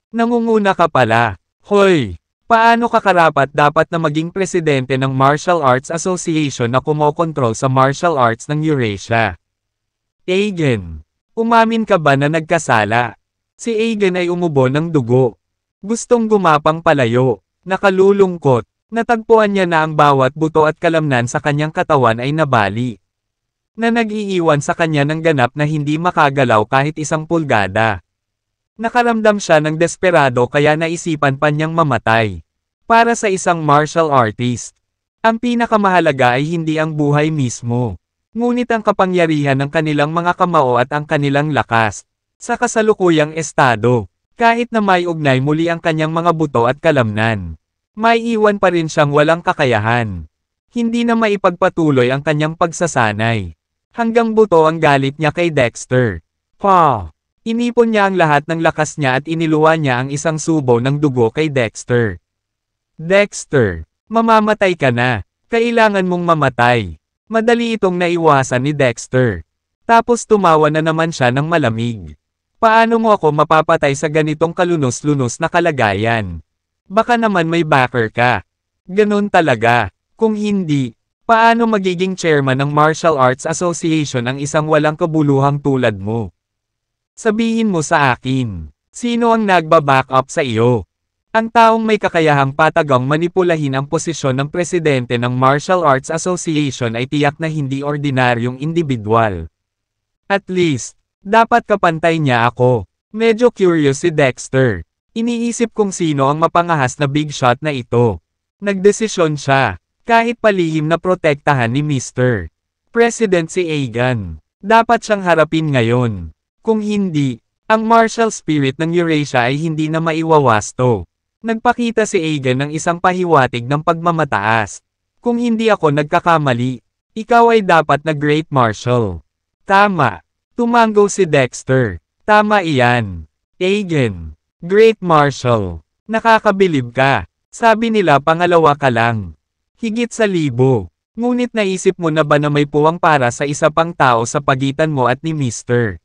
Speaker 1: Nangunguna ka pala. Hoy! Paano ka karapat dapat na maging presidente ng Martial Arts Association na kumokontrol sa martial arts ng Eurasia? Aegon, umamin ka ba na nagkasala? Si Aegon ay umubo ng dugo. Gustong gumapang palayo, nakalulungkot, natagpuan niya na ang bawat buto at kalamnan sa kanyang katawan ay nabali. na nag-iiwan sa kanya ng ganap na hindi makagalaw kahit isang pulgada. Nakaramdam siya ng desperado kaya naisipan pa niyang mamatay. Para sa isang martial artist, ang pinakamahalaga ay hindi ang buhay mismo, ngunit ang kapangyarihan ng kanilang mga kamao at ang kanilang lakas. Sa kasalukuyang estado, kahit na may ugnay muli ang kanyang mga buto at kalamnan, may iwan pa rin siyang walang kakayahan. Hindi na maipagpatuloy ang kanyang pagsasanay. Hanggang buto ang galit niya kay Dexter. Inipon niya ang lahat ng lakas niya at iniluwa niya ang isang subo ng dugo kay Dexter. Dexter, mamamatay ka na. Kailangan mong mamatay. Madali itong naiwasan ni Dexter. Tapos tumawa na naman siya ng malamig. Paano mo ako mapapatay sa ganitong kalunos-lunos na kalagayan? Baka naman may backer ka. Ganun talaga. Kung hindi, paano magiging chairman ng Martial Arts Association ang isang walang kabuluhang tulad mo? Sabihin mo sa akin, sino ang nagba-back up sa iyo? Ang taong may kakayahang patagang manipulahin ang posisyon ng presidente ng Martial Arts Association ay tiyak na hindi ordinaryong individual. At least, dapat kapantay niya ako. Medyo curious si Dexter. Iniisip kung sino ang mapangahas na big shot na ito. Nagdesisyon siya, kahit palihim na protektahan ni Mr. President si Aegon. Dapat siyang harapin ngayon. Kung hindi, ang martial spirit ng Eurasia ay hindi na maiwawasto. Nagpakita si Aegon ng isang pahiwatig ng pagmamataas. Kung hindi ako nagkakamali, ikaw ay dapat na Great Marshal. Tama. Tumanggo si Dexter. Tama iyan. Aegon. Great Marshal. Nakakabilib ka. Sabi nila pangalawa ka lang. Higit sa 1,000. Ngunit naisip mo na ba na may puwang para sa isa pang tao sa pagitan mo at ni Mr.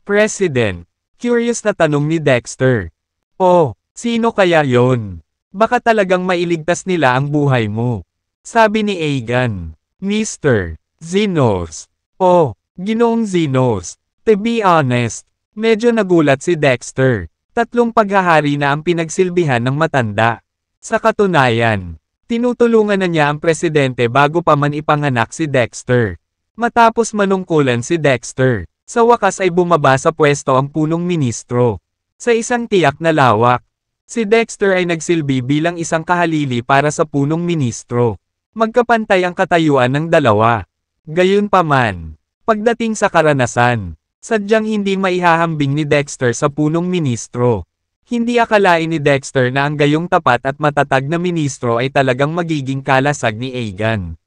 Speaker 1: President? Curious na tanong ni Dexter. Oh, sino kaya yon? Baka talagang mailigtas nila ang buhay mo. Sabi ni Aegon. Mr. Zenos. Oh, Ginoong Zenos. To be honest, medyo nagulat si Dexter. 3 paghahari na ang pinagsilbihan ng matanda. Sa katunayan, tinutulungan na niya ang presidente bago pa man ipanganak si Dexter. Matapos manungkulan si Dexter, sa wakas ay bumaba sa pwesto ang punong ministro. Sa isang tiyak na lawak, si Dexter ay nagsilbi bilang isang kahalili para sa punong ministro. Magkapantay ang katayuan ng dalawa. Gayunpaman, pagdating sa karanasan, sadyang hindi maihahambing ni Dexter sa punong ministro. Hindi akalain ni Dexter na ang gayong tapat at matatag na ministro ay talagang magiging kalasag ni Aegon.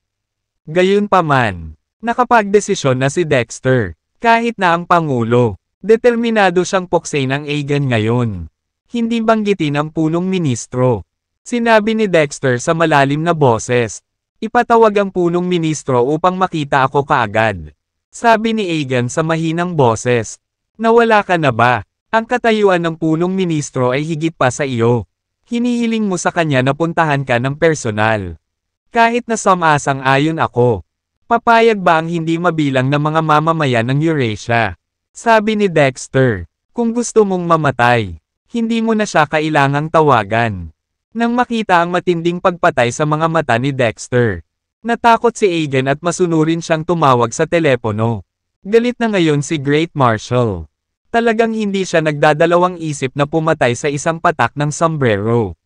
Speaker 1: Gayunpaman, nakapagdesisyon na si Dexter, kahit na ang Pangulo, determinado siyang puksain ang Aegon ngayon. Hindi banggitin ang punong ministro. Sinabi ni Dexter sa malalim na boses, ipatawag ang punong ministro upang makita ako kaagad. Sabi ni Aegon sa mahinang boses, nawala ka na ba? Ang katayuan ng punong ministro ay higit pa sa iyo. Hinihiling mo sa kanya na puntahan ka ng personal. Kahit na sumasang-ayon ako. Papayag ba ang hindi mabilang na mga mamamayan ng Eurasia? Sabi ni Dexter, kung gusto mong mamatay, hindi mo na siya kailangang tawagan. Nang makita ang matinding pagpatay sa mga mata ni Dexter, natakot si Aegon at masunurin siyang tumawag sa telepono. Galit na ngayon si Great Marshal. Talagang hindi siya nagdadalawang isip na pumatay sa isang patak ng sombrero.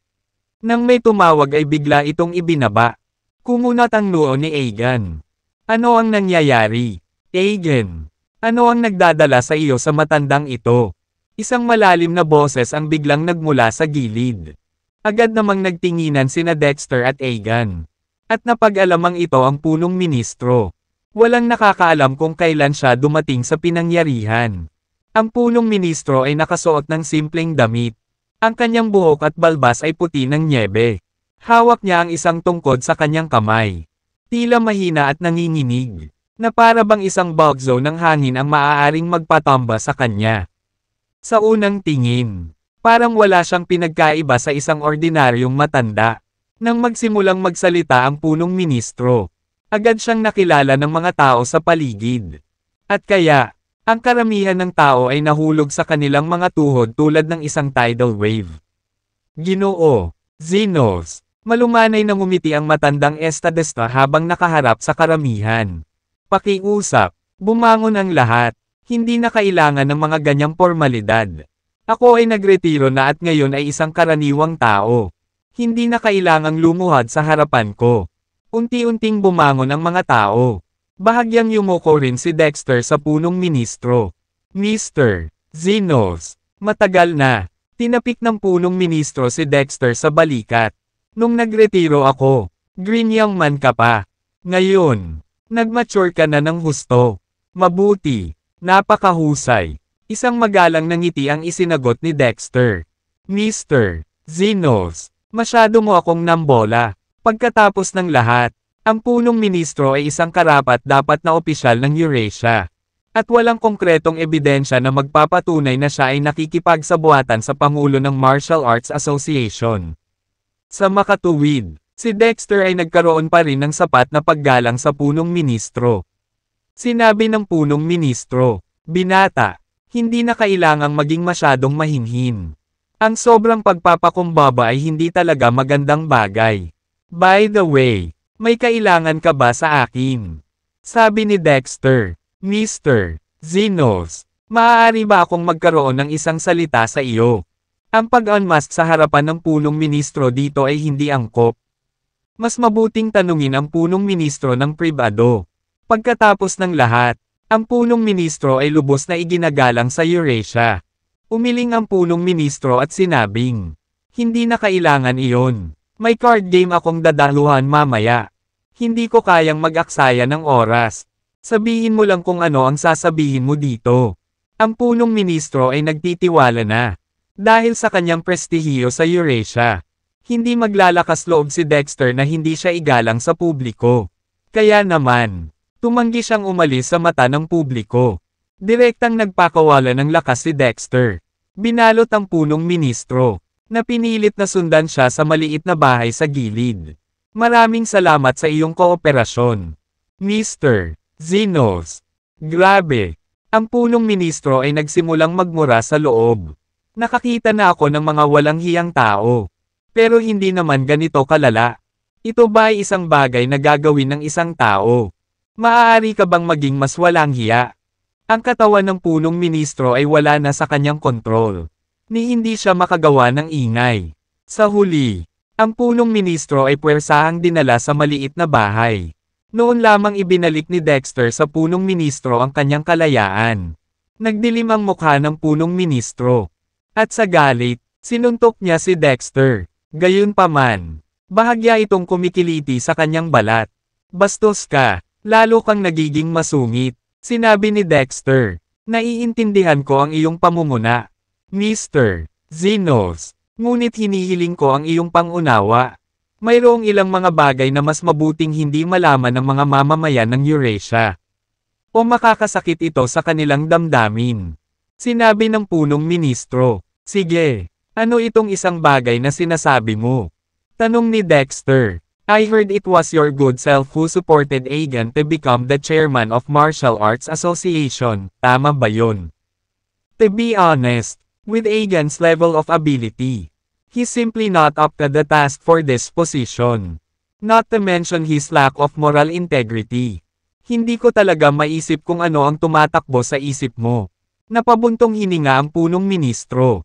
Speaker 1: Nang may tumawag ay bigla itong ibinaba. Kumunat ang noo ni Aegon. Ano ang nangyayari? Aegon, ano ang nagdadala sa iyo sa matandang ito? Isang malalim na boses ang biglang nagmula sa gilid. Agad namang nagtinginan sina Dexter at Aegon. At napag-alamang ito ang punong ministro. Walang nakakaalam kung kailan siya dumating sa pinangyarihan. Ang punong ministro ay nakasuot ng simpleng damit. Ang kanyang buhok at balbas ay puti ng nyebe. Hawak niya ang isang tungkod sa kanyang kamay. Tila mahina at nanginginig, na para bang isang bulkzo ng hangin ang maaaring magpatamba sa kanya. Sa unang tingin, parang wala siyang pinagkaiba sa isang ordinaryong matanda. Nang magsimulang magsalita ang punong ministro, agad siyang nakilala ng mga tao sa paligid. At kaya, ang karamihan ng tao ay nahulog sa kanilang mga tuhod tulad ng isang tidal wave. Ginoo, Zenos, malumanay na ngumiti ang matandang estadista habang nakaharap sa karamihan. Pakiusap. Bumangon ang lahat. Hindi na kailangan ng mga ganyang formalidad. Ako ay nagretiro na at ngayon ay isang karaniwang tao. Hindi na kailangang lumuhad sa harapan ko. Unti-unting bumangon ang mga tao. Bahagyang yumuko rin si Dexter sa punong ministro. Mr. Zenos. Matagal na. Tinapik ng punong ministro si Dexter sa balikat. Nung nagretiro ako, green young man ka pa. Ngayon, nagmature ka na ng husto. Mabuti. Napakahusay. Isang magalang na ngiti ang isinagot ni Dexter. Mr. Zenos, masyado mo akong nambola. Pagkatapos ng lahat, ang punong ministro ay isang karapat-dapat na opisyal ng Eurasia. At walang konkretong ebidensya na magpapatunay na siya ay nakikipagsabuatan sa Pangulo ng Martial Arts Association. Sa makatuwid, si Dexter ay nagkaroon pa rin ng sapat na paggalang sa punong ministro. Sinabi ng punong ministro, "Binata, hindi na kailangang maging masyadong mahinhin. Ang sobrang pagpapakumbaba ay hindi talaga magandang bagay. By the way, may kailangan ka ba sa akin?" Sabi ni Dexter, "Mr. Zenos, maaari ba akong magkaroon ng isang salita sa iyo?" Ang pag-unmask sa harapan ng punong ministro dito ay hindi angkop. Mas mabuting tanungin ang punong ministro ng pribado. Pagkatapos ng lahat, ang punong ministro ay lubos na iginagalang sa Eurasia. Umiling ang punong ministro at sinabing, "Hindi na kailangan iyon. May card game akong dadaluhan mamaya. Hindi ko kayang mag-aksaya ng oras. Sabihin mo lang kung ano ang sasabihin mo dito." Ang punong ministro ay nagtitiwala na. Dahil sa kanyang prestihiyo sa Eurasia, hindi maglalakas loob si Dexter na hindi siya igalang sa publiko. Kaya naman, tumanggi siyang umalis sa mata ng publiko. Direktang nagpakawala ng lakas si Dexter. Binalot ang punong ministro, na pinilit na sundan siya sa maliit na bahay sa gilid. "Maraming salamat sa iyong kooperasyon, Mr. Zenos." Grabe! Ang punong ministro ay nagsimulang magmura sa loob. Nakakita na ako ng mga walang hiyang tao. Pero hindi naman ganito kalala. Ito ba ay isang bagay na gagawin ng isang tao? Maaari ka bang maging mas walang hiya? Ang katawan ng punong ministro ay wala na sa kanyang kontrol. Ni hindi siya makagawa ng ingay. Sa huli, ang punong ministro ay puwersahang dinala sa maliit na bahay. Noon lamang ibinalik ni Dexter sa punong ministro ang kanyang kalayaan. Nagdilim ang mukha ng punong ministro. At sa galit, sinuntok niya si Dexter. Gayunpaman, bahagya itong kumikiliti sa kanyang balat. "Bastos ka. Lalo kang nagiging masungit," sinabi ni Dexter. "Naiintindihan ko ang iyong pamumuna, Mr. Zenos, ngunit hinihiling ko ang iyong pangunawa. Mayroong ilang mga bagay na mas mabuting hindi malaman ng mga mamamayan ng Eurasia. O makakasakit ito sa kanilang damdamin." Sinabi ng punong ministro. "Sige, ano itong isang bagay na sinasabi mo?" Tanong ni Dexter. "I heard it was your good self who supported Egan to become the chairman of Martial Arts Association, tama ba yun?" To be honest, with Egan's level of ability, he's simply not up to the task for this position. Not to mention his lack of moral integrity. Hindi ko talaga maisip kung ano ang tumatakbo sa isip mo. Napabuntong hininga ang punong ministro.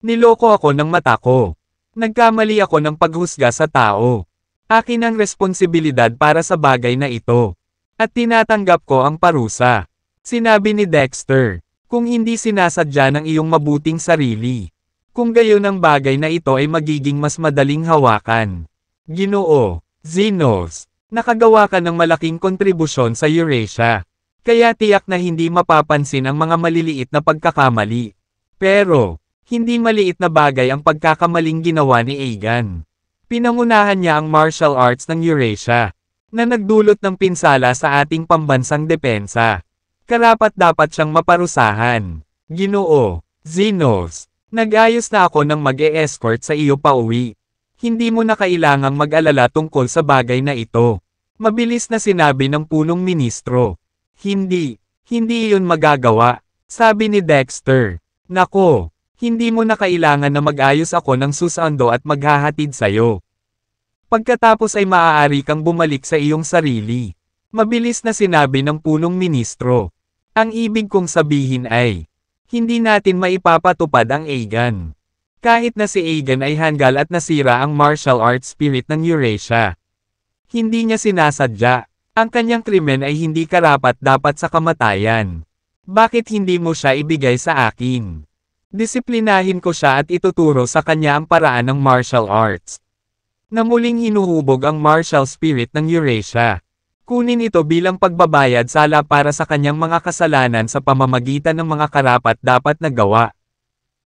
Speaker 1: Niloko ako ng mata ko. Nagkamali ako ng paghusga sa tao. Akin ang responsibilidad para sa bagay na ito. At tinatanggap ko ang parusa. Sinabi ni Dexter, kung hindi sinasadya ng iyong mabuting sarili. Kung gayon ang bagay na ito ay magiging mas madaling hawakan. Ginoo, Zenos, nakagawa ka ng malaking kontribusyon sa Eurasia. Kaya tiyak na hindi mapapansin ang mga maliliit na pagkakamali. Pero, hindi maliit na bagay ang pagkakamaling ginawa ni Egan. Pinangunahan niya ang martial arts ng Eurasia, na nagdulot ng pinsala sa ating pambansang depensa. Karapat-dapat siyang maparusahan. Ginoo, Zenos, nag-ayos na ako ng mag-e-escort sa iyo pauwi. Hindi mo na kailangang mag-alala tungkol sa bagay na ito. Mabilis na sinabi ng punong ministro. Hindi iyon magagawa, sabi ni Dexter. Nako, hindi mo na kailangan na mag-ayos ako ng susando at maghahatid sa'yo. Pagkatapos ay maaari kang bumalik sa iyong sarili. Mabilis na sinabi ng punong ministro. Ang ibig kong sabihin ay, hindi natin maipapatupad ang Aegon. Kahit na si Aegon ay hanggal at nasira ang martial arts spirit ng Eurasia. Hindi niya sinasadya. Ang kanyang krimen ay hindi karapat-dapat sa kamatayan. Bakit hindi mo siya ibigay sa akin? Disiplinahin ko siya at ituturo sa kanya ang paraan ng martial arts. Na muling hinuhubog ang martial spirit ng Eurasia. Kunin ito bilang pagbabayad sala para sa kanyang mga kasalanan sa pamamagitan ng mga karapat-dapat na gawa.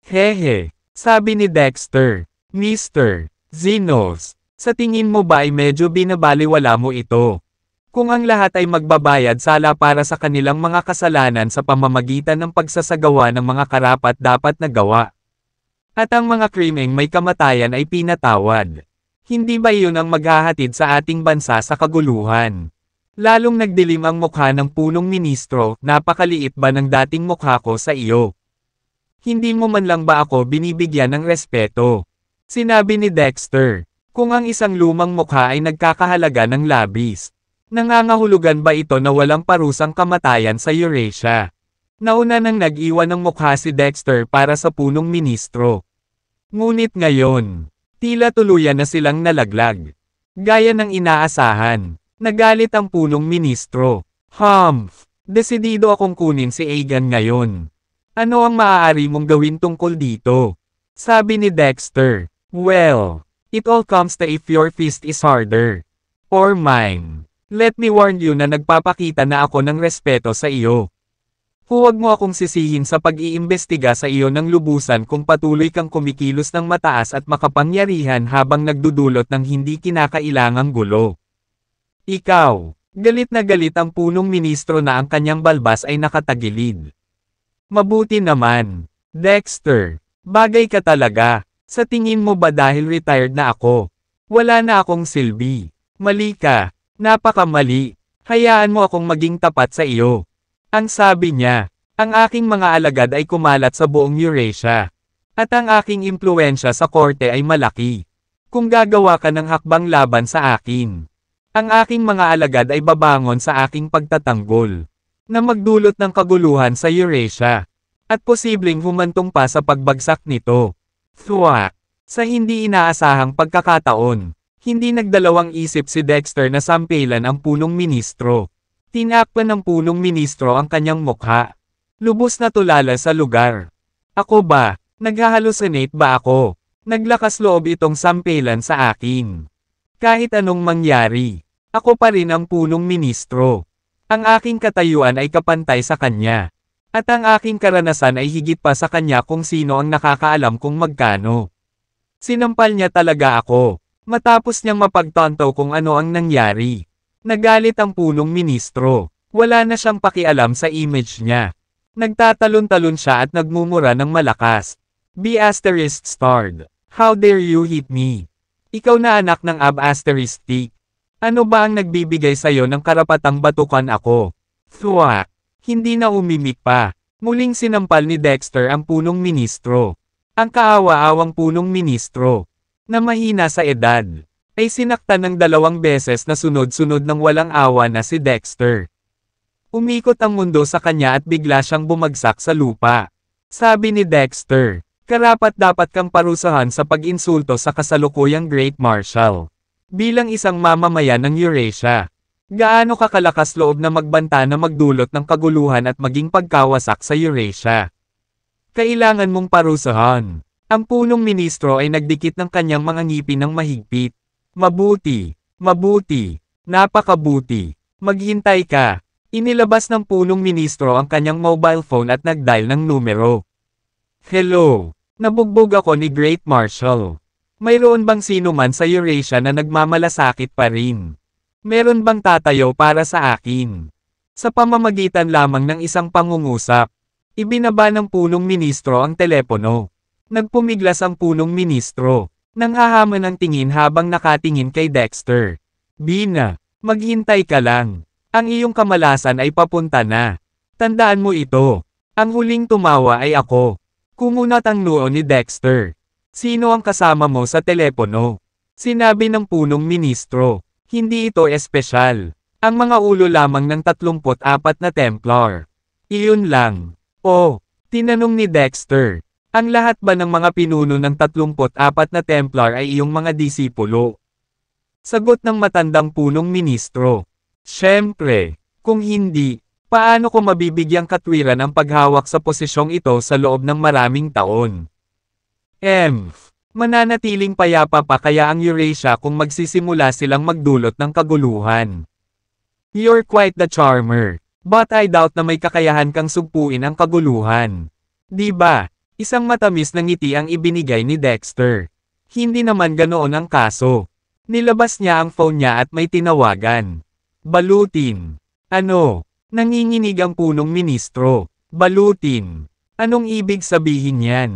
Speaker 1: Hehe, sabi ni Dexter. Mr. Zenos, sa tingin mo ba ay medyo binabaliwala mo ito? Kung ang lahat ay magbabayad sala para sa kanilang mga kasalanan sa pamamagitan ng pagsasagawa ng mga karapat-dapat na gawa. At ang mga krimeng may kamatayan ay pinatawad. Hindi ba iyon ang maghahatid sa ating bansa sa kaguluhan? Lalong nagdilim ang mukha ng punong ministro, napakaliit ba ng dating mukha ko sa iyo? Hindi mo man lang ba ako binibigyan ng respeto? Sinabi ni Dexter, kung ang isang lumang mukha ay nagkakahalaga ng labis. Nangangahulugan ba ito na walang parusang kamatayan sa Eurasia? Nauna nang nag-iwan ng mukha si Dexter para sa punong ministro. Ngunit ngayon, tila tuluyan na silang nalaglag. Gaya ng inaasahan, nagalit ang punong ministro. Humph! Desidido akong kunin si Aegon ngayon. Ano ang maaari mong gawin tungkol dito? Sabi ni Dexter. Well, it all comes to if your fist is harder. Or mine. Let me warn you na nagpapakita na ako ng respeto sa iyo. Huwag mo akong sisihin sa pag-iimbestiga sa iyo ng lubusan kung patuloy kang kumikilos ng mataas at makapangyarihan habang nagdudulot ng hindi kinakailangang gulo. Ikaw, galit na galit ang punong ministro na ang kanyang balbas ay nakatagilid. Mabuti naman, Dexter, bagay ka talaga. Sa tingin mo ba dahil retired na ako? Wala na akong silbi. Mali ka. Napakamali. Hayaan mo akong maging tapat sa iyo. Ang sabi niya, ang aking mga alagad ay kumalat sa buong Eurasia. At ang aking impluensya sa korte ay malaki. Kung gagawa ka ng hakbang laban sa akin, ang aking mga alagad ay babangon sa aking pagtatanggol, na magdulot ng kaguluhan sa Eurasia. At posibleng humantong pa sa pagbagsak nito. Thwack! Sa hindi inaasahang pagkakataon, hindi nagdalawang isip si Dexter na sampelan ang punong ministro. Tinakpan ng punong ministro ang kanyang mukha. Lubos na tulala sa lugar. Ako ba? Naghahalusinate ba ako? Naglakas loob itong sampelan sa akin. Kahit anong mangyari, ako pa rin ang punong ministro. Ang aking katayuan ay kapantay sa kanya. At ang aking karanasan ay higit pa sa kanya kung sino ang nakakaalam kung magkano. Sinampal niya talaga ako. Matapos niyang mapagtanto kung ano ang nangyari. Nagalit ang punong ministro. Wala na siyang pakialam sa image niya. Nagtatalon-talon siya at nagmumura ng malakas. B*****. How dare you hit me? Ikaw na anak ng ab*****. Ano ba ang nagbibigay sa'yo ng karapatang batukan ako? Thwack! Hindi na umimik pa. Muling sinampal ni Dexter ang punong ministro. Ang kaawa-awang punong ministro, na mahina sa edad, ay sinaktan ng 2 beses na sunod-sunod ng walang awa na si Dexter. Umikot ang mundo sa kanya at bigla siyang bumagsak sa lupa. Sabi ni Dexter, karapat-dapat kang parusahan sa pag-insulto sa kasalukuyang Great Marshal. Bilang isang mamamayan ng Eurasia, gaano ka kalakas loob na magbanta na magdulot ng kaguluhan at maging pagkawasak sa Eurasia? Kailangan mong parusahan. Ang punong ministro ay nagdikit ng kanyang mga ngipin ng mahigpit. Mabuti, mabuti, napakabuti. Maghintay ka. Inilabas ng punong ministro ang kanyang mobile phone at nag-dial ng numero. Hello, nabugbog ako ni Great Marshal. Mayroon bang sino man sa Eurasia na nagmamalasakit pa rin? Meron bang tatayo para sa akin? Sa pamamagitan lamang ng isang pangungusap, ibinaba ng punong ministro ang telepono. Nagpumiglas ang punong ministro. Nanghahaman ang tingin habang nakatingin kay Dexter. Bina, maghintay ka lang. Ang iyong kamalasan ay papunta na. Tandaan mo ito. Ang huling tumawa ay ako. Kumunat ang noo ni Dexter. Sino ang kasama mo sa telepono? Sinabi ng punong ministro. Hindi ito espesyal. Ang mga ulo lamang ng 34 na Templar. Iyon lang. Oh, tinanong ni Dexter. Ang lahat ba ng mga pinuno ng 34 na Templar ay iyong mga disipulo? Sagot ng matandang punong ministro. Siyempre, kung hindi, paano ko mabibigyang katwiran ang paghawak sa posisyong ito sa loob ng maraming taon? Mananatiling payapa pa kaya ang Eurasia kung magsisimula silang magdulot ng kaguluhan. You're quite the charmer, but I doubt na may kakayahan kang sugpuin ang kaguluhan. Di ba? Isang matamis na ngiti ang ibinigay ni Dexter. Hindi naman ganoon ang kaso. Nilabas niya ang phone niya at may tinawagan. Balutin. Ano? Nanginginig ang punong ministro. Balutin. Anong ibig sabihin yan?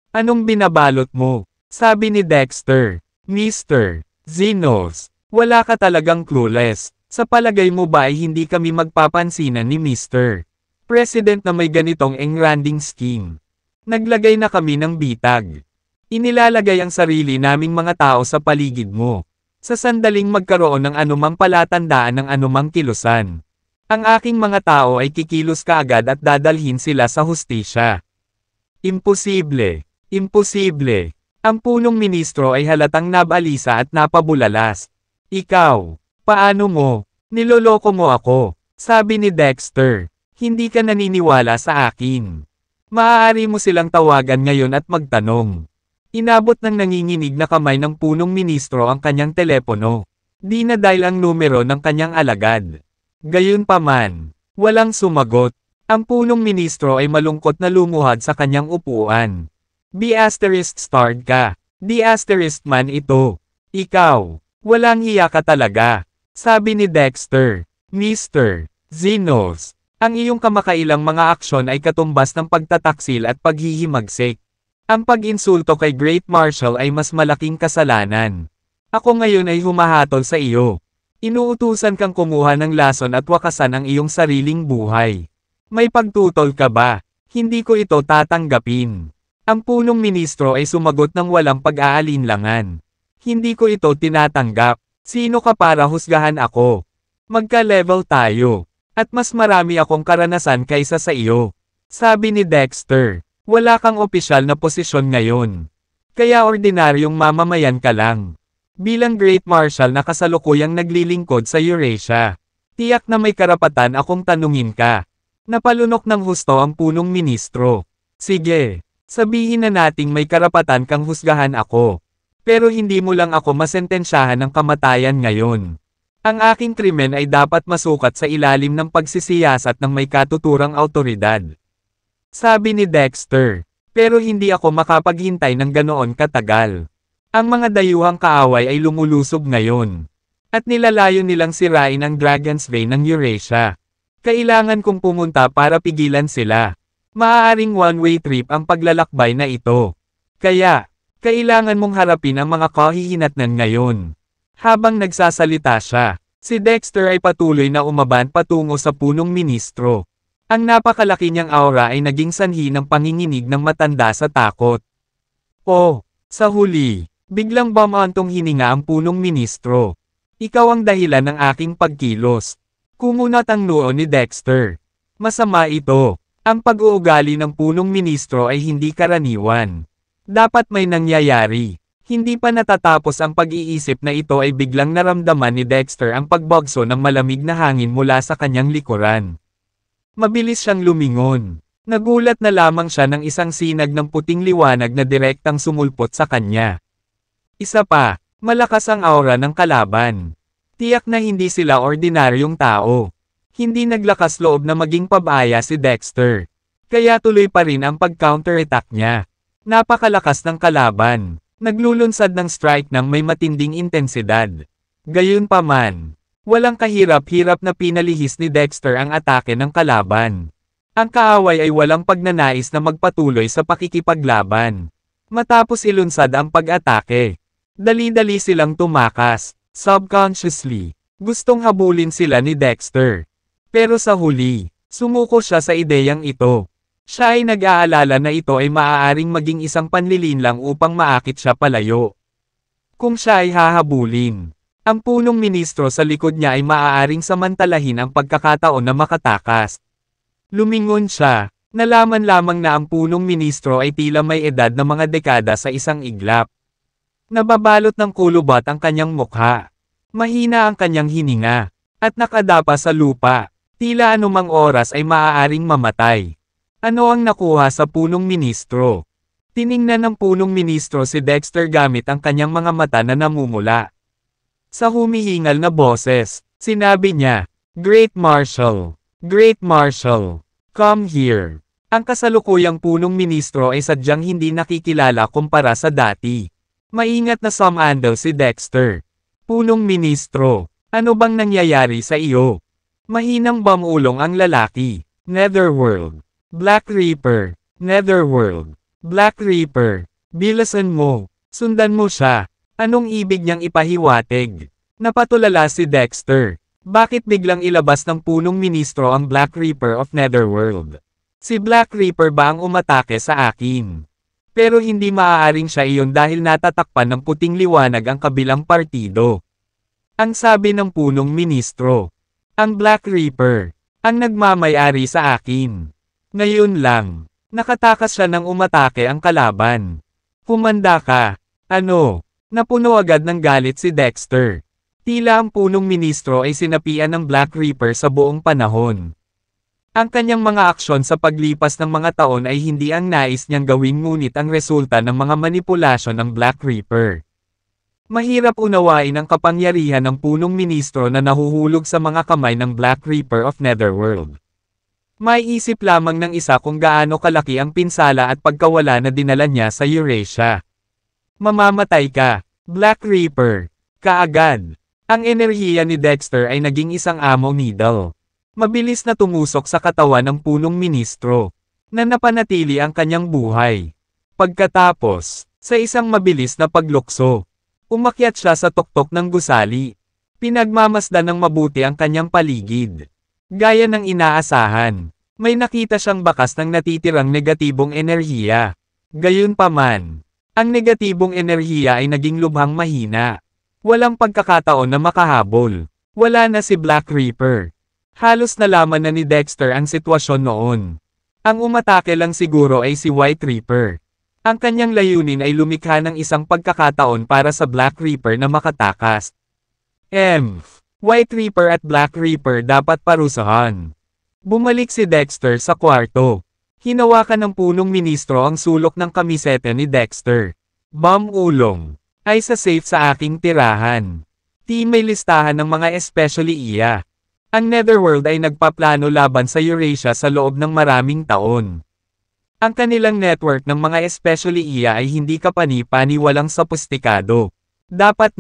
Speaker 1: Anong binabalot mo? Sabi ni Dexter. Mr. Zenos, wala ka talagang clueless. Sa palagay mo ba ay hindi kami magpapansinan ni Mr. President na may ganitong engranding scheme? Naglagay na kami ng bitag. Inilalagay ang sarili naming mga tao sa paligid mo. Sa sandaling magkaroon ng anumang palatandaan ng anumang kilusan. Ang aking mga tao ay kikilos kaagad at dadalhin sila sa hustisya. Imposible. Imposible. Ang punong ministro ay halatang nabalisa at napabulalas. Ikaw, paano mo? Niloloko mo ako. Sabi ni Dexter. Hindi ka naniniwala sa akin. Maaari mo silang tawagan ngayon at magtanong. Inabot ng nanginginig na kamay ng punong ministro ang kanyang telepono. Di na dial ang numero ng kanyang alagad. Gayunpaman, walang sumagot. Ang punong ministro ay malungkot na lumuhad sa kanyang upuan. ****starred ka. ***man ito. Ikaw, walang hiya ka talaga. Sabi ni Dexter. Mr. Zenos. Ang iyong kamakailang mga aksyon ay katumbas ng pagtataksil at paghihimagsik. Ang pag-insulto kay Great Marshal ay mas malaking kasalanan. Ako ngayon ay humahatol sa iyo. Inuutusan kang kumuha ng lason at wakasan ang iyong sariling buhay. May pagtutol ka ba? Hindi ko ito tatanggapin. Ang punong ministro ay sumagot ng walang pag-aalinlangan. Hindi ko ito tinatanggap. Sino ka para husgahan ako? Magka-level tayo. At mas marami akong karanasan kaysa sa iyo. Sabi ni Dexter, wala kang opisyal na posisyon ngayon. Kaya ordinaryong mamamayan ka lang. Bilang Great Marshal na kasalukuyang naglilingkod sa Eurasia. Tiyak na may karapatan akong tanungin ka. Napalunok ng husto ang punong ministro. Sige, sabihin na nating may karapatan kang husgahan ako. Pero hindi mo lang ako masentensyahan ng kamatayan ngayon. Ang aking krimen ay dapat masukat sa ilalim ng pagsisiyasat ng may katuturang awtoridad. Sabi ni Dexter, pero hindi ako makapaghintay ng ganoon katagal. Ang mga dayuhang kaaway ay lumulusob ngayon. At nilalayo nilang sirain ang Dragon's Vein ng Eurasia. Kailangan kong pumunta para pigilan sila. Maaaring one-way trip ang paglalakbay na ito. Kaya, kailangan mong harapin ang mga kahihinatnan ngayon. Habang nagsasalita siya, si Dexter ay patuloy na umaban patungo sa punong ministro. Ang napakalaki niyang aura ay naging sanhi ng panginginig ng matanda sa takot. Oh, sa huli, biglang bumantong hininga ang punong ministro. Ikaw ang dahilan ng aking pagkilos. Kumunat ang noo ni Dexter. Masama ito. Ang pag-uugali ng punong ministro ay hindi karaniwan. Dapat may nangyayari. Hindi pa natatapos ang pag-iisip na ito ay biglang naramdaman ni Dexter ang pagbagso ng malamig na hangin mula sa kanyang likuran. Mabilis siyang lumingon. Nagulat na lamang siya ng isang sinag ng puting liwanag na direktang sumulpot sa kanya. Isa pa, malakas ang aura ng kalaban. Tiyak na hindi sila ordinaryong tao. Hindi naglakas loob na maging pabaya si Dexter. Kaya tuloy pa rin ang pag-counterattack niya. Napakalakas ng kalaban. Naglulunsad ng strike ng may matinding intensidad. Gayunpaman, walang kahirap-hirap na pinalihis ni Dexter ang atake ng kalaban. Ang kaaway ay walang pagnanais na magpatuloy sa pakikipaglaban. Matapos ilunsad ang pag-atake, dali-dali silang tumakas. Subconsciously, gustong habulin sila ni Dexter. Pero sa huli, sumuko siya sa ideyang ito. Siya ay nag-aalala na ito ay maaaring maging isang panlilinlang upang maakit siya palayo. Kung siya ay hahabulin, Ang punong ministro sa likod niya ay maaaring samantalahin ang pagkakataon na makatakas. Lumingon siya. Nalaman lamang na ang punong ministro ay tila may edad na mga dekada sa isang iglap. Nababalot ng kulubot ang kanyang mukha. Mahina ang kanyang hininga. At nakadapa sa lupa. Tila anumang oras ay maaaring mamatay. Ano ang nakuha sa punong ministro? Tiningnan ng punong ministro si Dexter gamit ang kanyang mga mata na namumula. Sa humihingal na boses, sinabi niya, Great Marshal, Great Marshal, come here. Ang kasalukuyang punong ministro ay sadyang hindi nakikilala kumpara sa dati. Maingat na sumandal si Dexter. Punong ministro, ano bang nangyayari sa iyo? Mahinang bamulong ang lalaki. Netherworld, Black Reaper, Netherworld, Black Reaper, bilasan mo, sundan mo siya. Anong ibig niyang ipahiwatig? Napatulala si Dexter. Bakit biglang ilabas ng punong ministro ang Black Reaper of Netherworld? Si Black Reaper ba ang umatake sa akin? Pero hindi maaaring siya iyon dahil natatakpan ng puting liwanag ang kabilang partido. Ang sabi ng punong ministro. Ang Black Reaper, ang nagmamayari sa akin. Ngayon lang, nakatakas siya nang umatake ang kalaban. Humanda ka. Ano? Napuno agad ng galit si Dexter. Tila ang punong ministro ay sinapian ng Black Reaper sa buong panahon. Ang kanyang mga aksyon sa paglipas ng mga taon ay hindi ang nais niyang gawin ngunit ang resulta ng mga manipulasyon ng Black Reaper. Mahirap unawain ang kapangyarihan ng punong ministro na nahuhulog sa mga kamay ng Black Reaper of Netherworld. Maiisip lamang ng isa kung gaano kalaki ang pinsala at pagkawala na dinala niya sa Eurasia. Mamamatay ka, Black Reaper. Kaagad. Ang enerhiya ni Dexter ay naging isang ammo needle. Mabilis na tumusok sa katawan ng punong ministro, na napanatili ang kanyang buhay. Pagkatapos, sa isang mabilis na paglukso, umakyat siya sa tuktok ng gusali. Pinagmamasdan ng mabuti ang kanyang paligid. Gaya ng inaasahan, may nakita siyang bakas ng natitirang negatibong enerhiya. Gayunpaman, ang negatibong enerhiya ay naging lubhang mahina. Walang pagkakataon na makahabol. Wala na si Black Reaper. Halos nalaman na ni Dexter ang sitwasyon noon. Ang umatake lang siguro ay si White Reaper. Ang kanyang layunin ay lumikha ng isang pagkakataon para sa Black Reaper na makatakas. White Reaper at Black Reaper dapat parusahan. Bumalik si Dexter sa kwarto. Hinawakan ng punong ministro ang sulok ng kamiseta ni Dexter. Ulong. Ay sa safe sa aking tirahan. May listahan ng mga especially iya. Ang Netherworld ay nagpaplano laban sa Eurasia sa loob ng maraming taon. Ang kanilang network ng mga especially iya ay hindi kapani-paniwalang sophisticado. Dapat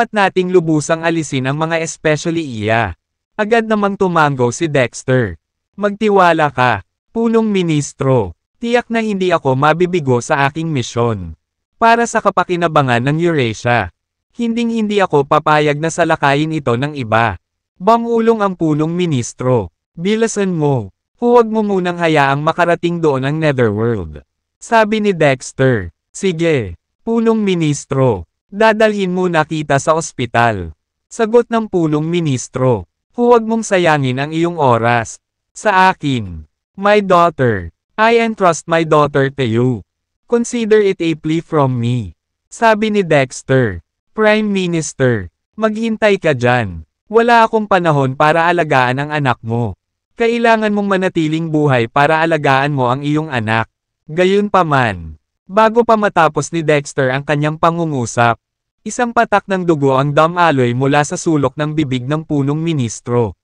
Speaker 1: nating lubusang alisin ang mga especially iya. Agad namang tumango si Dexter. Magtiwala ka, punong ministro. Tiyak na hindi ako mabibigo sa aking misyon. Para sa kapakinabangan ng Eurasia. Hinding-hindi ako papayag na salakayin ito ng iba. Bamulong ang punong ministro. Bilasan mo. Huwag mo munang hayaang makarating doon ang Netherworld. Sabi ni Dexter. Sige, punong ministro. Dadalhin mo na kita sa ospital. Sagot ng punong ministro. Huwag mong sayangin ang iyong oras. Sa akin. My daughter. I entrust my daughter to you. Consider it a plea from me. Sabi ni Dexter. Prime Minister. Maghintay ka dyan. Wala akong panahon para alagaan ang anak mo. Kailangan mong manatiling buhay para alagaan mo ang iyong anak. Gayunpaman, bago pa matapos ni Dexter ang kanyang pangungusap, isang patak ng dugo ang damaloy mula sa sulok ng bibig ng punong ministro.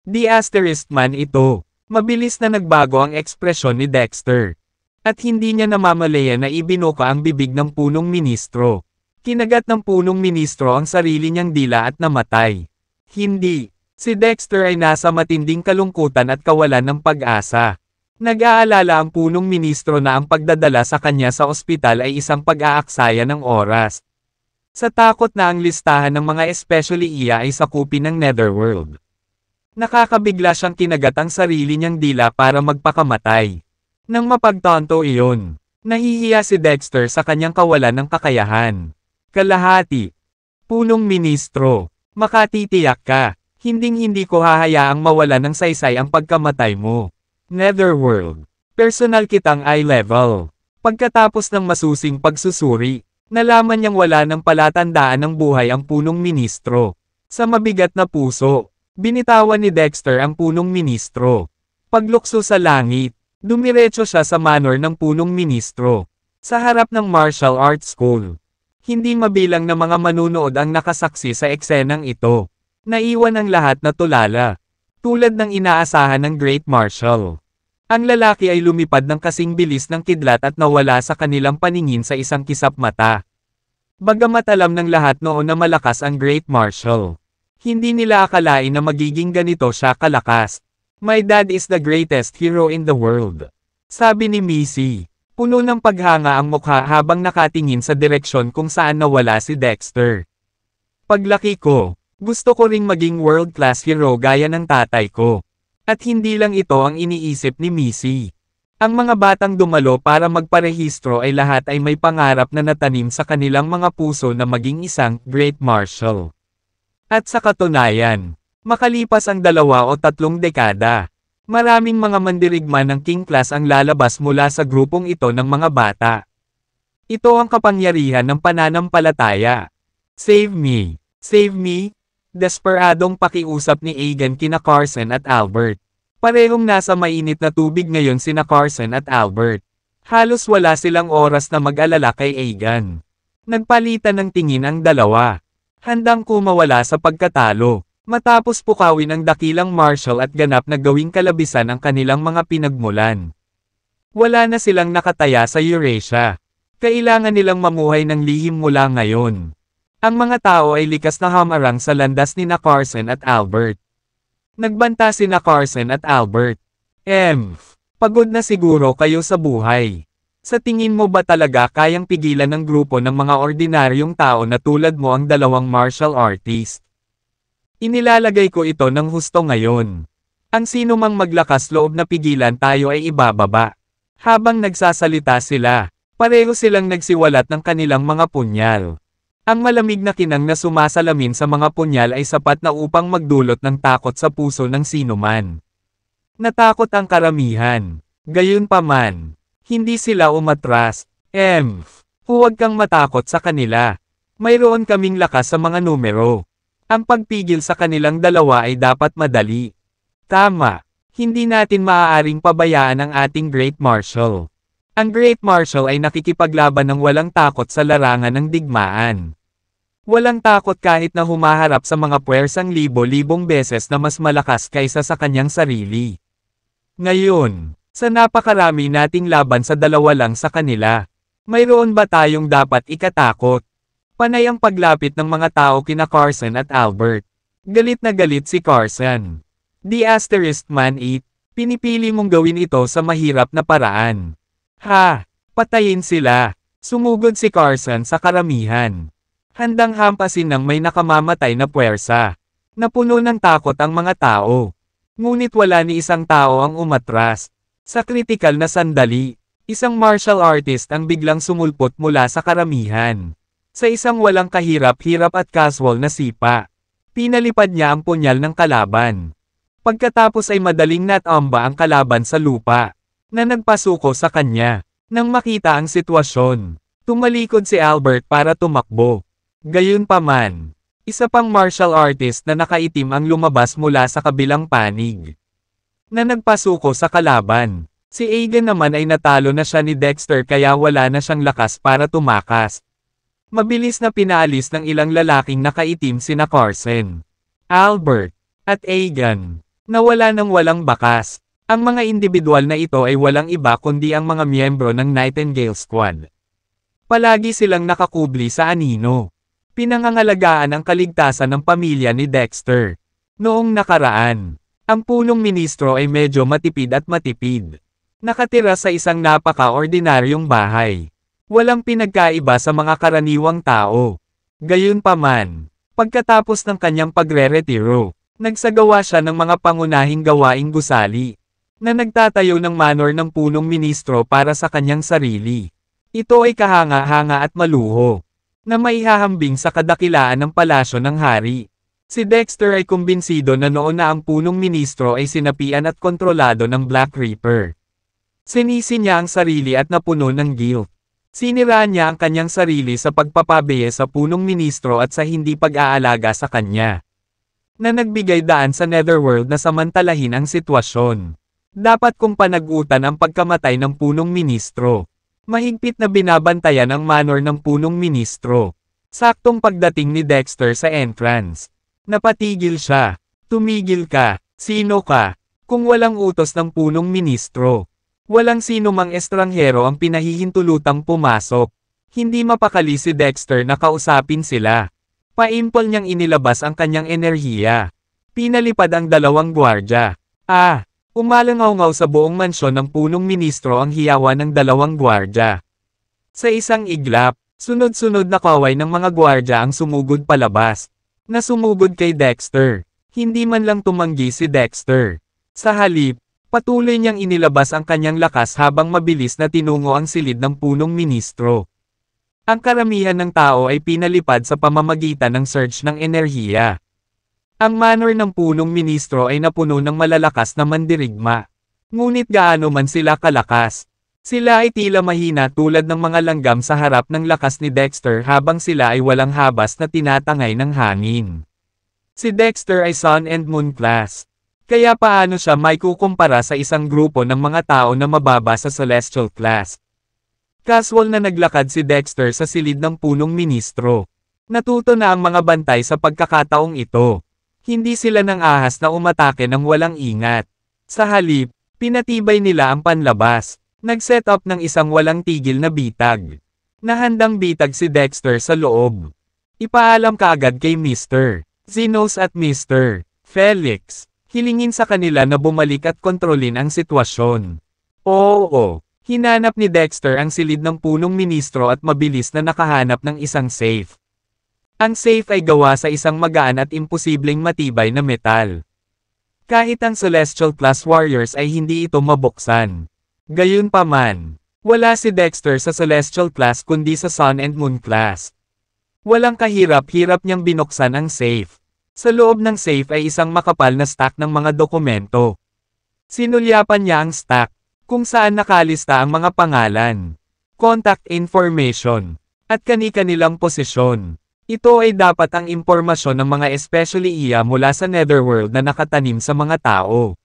Speaker 1: The asterisk man ito. Mabilis na nagbago ang ekspresyon ni Dexter. At hindi niya namamalaya na ibinuka ang bibig ng punong ministro. Kinagat ng punong ministro ang sarili niyang dila at namatay. Hindi. Si Dexter ay nasa matinding kalungkutan at kawalan ng pag-asa. Nag-aalala ang punong ministro na ang pagdadala sa kanya sa ospital ay isang pag-aaksaya ng oras. Sa takot na ang listahan ng mga especially iya ay sakupin ng Netherworld. Nakakabigla siyang kinagat ang sarili niyang dila para magpakamatay. Nang mapagtanto iyon, nahihiya si Dexter sa kanyang kawalan ng kakayahan. Kalahati. Punong Ministro, makatitiyak ka, hinding-hindi ko hahayaang mawala ng saysay ang pagkamatay mo. Netherworld, personal kitang eye level. Pagkatapos ng masusing pagsusuri, nalaman niyang wala ng palatandaan ng buhay ang punong ministro. Sa mabigat na puso, binitawan ni Dexter ang punong ministro. Paglukso sa langit, dumiretso siya sa manor ng punong ministro. Sa harap ng martial arts school. Hindi mabilang na mga manunood ang nakasaksi sa eksenang ito. Naiwan ang lahat na tulala. Tulad ng inaasahan ng Great Marshal. Ang lalaki ay lumipad ng kasing bilis ng kidlat at nawala sa kanilang paningin sa isang kisap mata. Bagamat alam ng lahat noon na malakas ang Great Marshal. Hindi nila akalain na magiging ganito siya kalakas. My dad is the greatest hero in the world. Sabi ni Missy. Puno ng paghanga ang mukha habang nakatingin sa direksyon kung saan nawala si Dexter. Paglaki ko, gusto ko ring maging world-class hero gaya ng tatay ko. At hindi lang ito ang iniisip ni Missy. Ang mga batang dumalo para magparehistro ay lahat ay may pangarap na natanim sa kanilang mga puso na maging isang Great Marshal. At sa katunayan, makalipas ang 2 o 3 dekada, maraming mga mandirigma ng king class ang lalabas mula sa grupong ito ng mga bata. Ito ang kapangyarihan ng pananampalataya. Save me! Save me! Desperadong pakiusap ni Aegon kina Carson at Albert. Parehong nasa mainit na tubig ngayon sina Carson at Albert. Halos wala silang oras na mag-alala kay Aegon. Nagpalitan ng tingin ang dalawa. Handang kumawala sa pagkatalo. Matapos pukawin ang dakilang marshal at ganap na gawing kalabisan ang kanilang mga pinagmulan. Wala na silang nakataya sa Eurasia. Kailangan nilang mamuhay ng lihim mula ngayon. Ang mga tao ay likas na hamarang sa landas ni Carson at Albert. Nagbanta si Carson at Albert. Pagod na siguro kayo sa buhay. Sa tingin mo ba talaga kayang pigilan ng grupo ng mga ordinaryong tao na tulad mo ang 2 martial artist? Inilalagay ko ito ng husto ngayon. Ang sino mang maglakas loob na pigilan tayo ay ibababa. Habang nagsasalita sila, pareho silang nagsiwalat ng kanilang mga punyal. Ang malamig na kinang na sumasalamin sa mga punyal ay sapat na upang magdulot ng takot sa puso ng sinuman. Natakot ang karamihan. Gayunpaman, hindi sila umatras. Huwag kang matakot sa kanila. Mayroon kaming lakas sa mga numero. Ang pagpigil sa kanilang dalawa ay dapat madali. Tama, hindi natin maaaring pabayaan ang ating Great Marshal. Ang Great Marshal ay nakikipaglaban ng walang takot sa larangan ng digmaan. Walang takot kahit na humaharap sa mga puwersang libo-libong beses na mas malakas kaysa sa kanyang sarili. Ngayon, sa napakarami nating laban sa 2 lang sa kanila, mayroon ba tayong dapat ikatakot? Panay ang paglapit ng mga tao kina Carson at Albert. Galit na galit si Carson. *Man 8, pinipili mong gawin ito sa mahirap na paraan. Ha! Patayin sila! Sumugod si Carson sa karamihan. Handang hampasin ng may nakamamatay na puwersa. Napuno ng takot ang mga tao. Ngunit wala ni isang tao ang umatras. Sa kritikal na sandali, isang martial artist ang biglang sumulpot mula sa karamihan. Sa isang walang kahirap-hirap at casual na sipa, pinalipad niya ang punyal ng kalaban. Pagkatapos ay madaling natamba ang kalaban sa lupa, na nagpasuko sa kanya. Nang makita ang sitwasyon, tumalikod si Albert para tumakbo. Gayunpaman, isa pang martial artist na nakaitim ang lumabas mula sa kabilang panig. Na nagpasuko sa kalaban. Si Aegon naman ay natalo na siya ni Dexter kaya wala na siyang lakas para tumakas. Mabilis na pinaalis ng ilang lalaking nakaitim sina Carson, Albert, at Aegon. Nawala ng walang bakas. Ang mga individual na ito ay walang iba kundi ang mga miyembro ng Nightingale Squad. Palagi silang nakakubli sa anino. Pinangangalagaan ang kaligtasan ng pamilya ni Dexter. Noong nakaraan, ang punong ministro ay medyo matipid at matipid. Nakatira sa isang napaka-ordinaryong bahay. Walang pinagkaiba sa mga karaniwang tao. Gayunpaman, pagkatapos ng kanyang pagre-retiro, nagsagawa siya ng mga pangunahing gawaing gusali, na nagtatayo ng manor ng punong ministro para sa kanyang sarili. Ito ay kahanga-hanga at maluho. na maihahambing sa kadakilaan ng palasyo ng hari. Si Dexter ay kumbinsido na noon na ang punong ministro ay sinapian at kontrolado ng Black Reaper. Sinisi niya ang sarili at napuno ng guilt. Siniraan niya ang kanyang sarili sa pagpapabiye sa punong ministro at sa hindi pag-aalaga sa kanya, na nagbigay daan sa Netherworld na samantalahin ang sitwasyon. Dapat kong panagutan ang pagkamatay ng punong ministro. Mahigpit na binabantayan ang manor ng punong ministro. Saktong pagdating ni Dexter sa entrance. Napatigil siya. Tumigil ka. Sino ka? Kung walang utos ng punong ministro. Walang sino mang estranghero ang pinahihintulutang pumasok. Hindi mapakali si Dexter na kausapin sila. Paimpol niyang inilabas ang kanyang enerhiya. Pinalipad ang dalawang gwardya. Umalangaw-ngaw sa buong mansyon ng punong ministro ang hiyawan ng dalawang gwardya. Sa isang iglap, sunod-sunod na kaway ng mga gwardya ang sumugod palabas. Na sumugod kay Dexter. Hindi man lang tumanggi si Dexter. Sa halip, patuloy niyang inilabas ang kanyang lakas habang mabilis na tinungo ang silid ng punong ministro. Ang karamihan ng tao ay pinalipad sa pamamagitan ng surge ng enerhiya. Ang manor ng punong ministro ay napuno ng malalakas na mandirigma. Ngunit gaano man sila kalakas, sila ay tila mahina tulad ng mga langgam sa harap ng lakas ni Dexter habang sila ay walang habas na tinatangay ng hangin. Si Dexter ay Sun and Moon class. Kaya paano siya may kukumpara sa isang grupo ng mga tao na mababa sa Celestial class? Casual na naglakad si Dexter sa silid ng punong ministro. Natuto na ang mga bantay sa pagkakataong ito. Hindi sila nang ahas na umatake ng walang ingat. Sa halip, pinatibay nila ang panlabas. Nag-set up ng isang walang tigil na bitag. Nahandang bitag si Dexter sa loob. Ipaalam kaagad kay Mr. Zenos at Mr. Felix. Hilingin sa kanila na bumalik at kontrolin ang sitwasyon. Oo. Hinanap ni Dexter ang silid ng punong ministro at mabilis na nakahanap ng isang safe. Ang safe ay gawa sa isang magaan at imposibleng matibay na metal. Kahit ang Celestial Class Warriors ay hindi ito mabuksan. Gayunpaman, wala si Dexter sa Celestial Class kundi sa Sun and Moon Class. Walang kahirap-hirap niyang binuksan ang safe. Sa loob ng safe ay isang makapal na stack ng mga dokumento. Sinulyapan niya ang stack, kung saan nakalista ang mga pangalan, contact information, at kani-kanilang posisyon. Ito ay dapat ang impormasyon ng mga especially iya mula sa Netherworld na nakatanim sa mga tao.